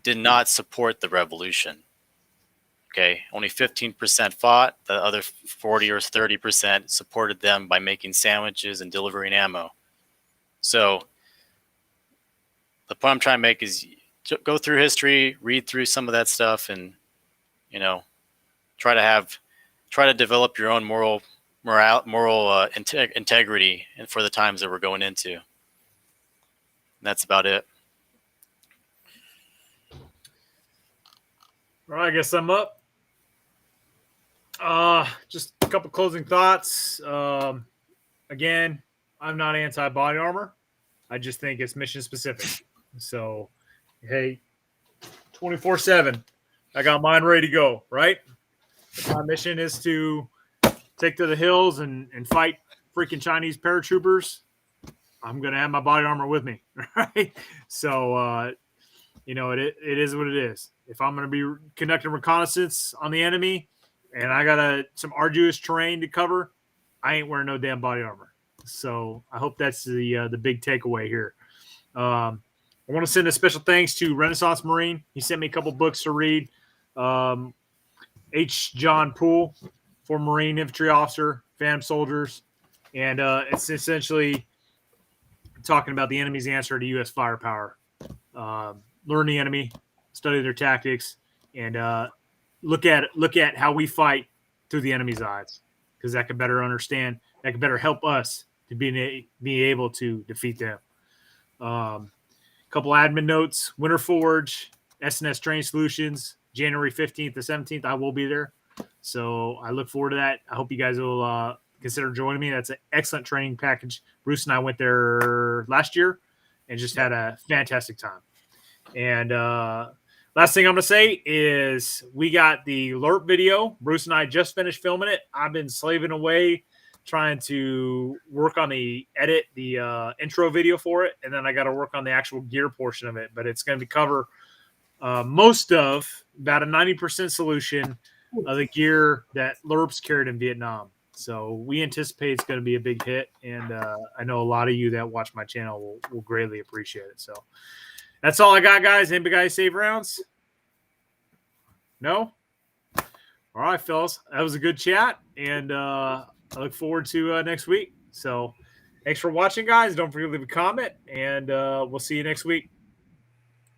[SPEAKER 6] did not support the revolution. Okay, only 15% fought. The other 40 or 30% supported them by making sandwiches and delivering ammo. So the point I'm trying to make is go through history, read through some of that stuff, and try to develop your own moral integrity for the times that we're going into. And that's about it.
[SPEAKER 1] All right, I guess I'm up. Just a couple closing thoughts. Again, I'm not anti-body armor. I just think it's mission specific. So, hey, 24/7, I got mine ready to go, right? If my mission is to take to the hills and fight freaking Chinese paratroopers, I'm going to have my body armor with me, right? So, it is what it is. If I'm going to be conducting reconnaissance on the enemy and I got some arduous terrain to cover, I ain't wearing no damn body armor. So I hope that's the big takeaway here. I want to send a special thanks to Renaissance Marine. He sent me a couple books to read. H. John Poole, former Marine infantry officer, Phantom Soldiers. And it's essentially talking about the enemy's answer to U.S. firepower. Learn the enemy, study their tactics, and look at how we fight through the enemy's eyes, because that could better understand, that could better help us to be able to defeat them. Couple admin notes: Winter Forge, SNS Training Solutions, January 15th to 17th. I will be there, so I look forward to that. I hope you guys will consider joining me. That's an excellent training package. Bruce and I went there last year and just had a fantastic time. And last thing I'm going to say is we got the LERP video. Bruce and I just finished filming it. I've been slaving away trying to work on the intro video for it, and then I got to work on the actual gear portion of it. But it's going to cover most of about a 90% solution of the gear that LERPs carried in Vietnam. So we anticipate it's going to be a big hit, and I know a lot of you that watch my channel will greatly appreciate it. So that's all I got, guys. Anybody got any save rounds? No? All right, fellas. That was a good chat, and I look forward to next week. So thanks for watching, guys. Don't forget to leave a comment, and we'll see you next week.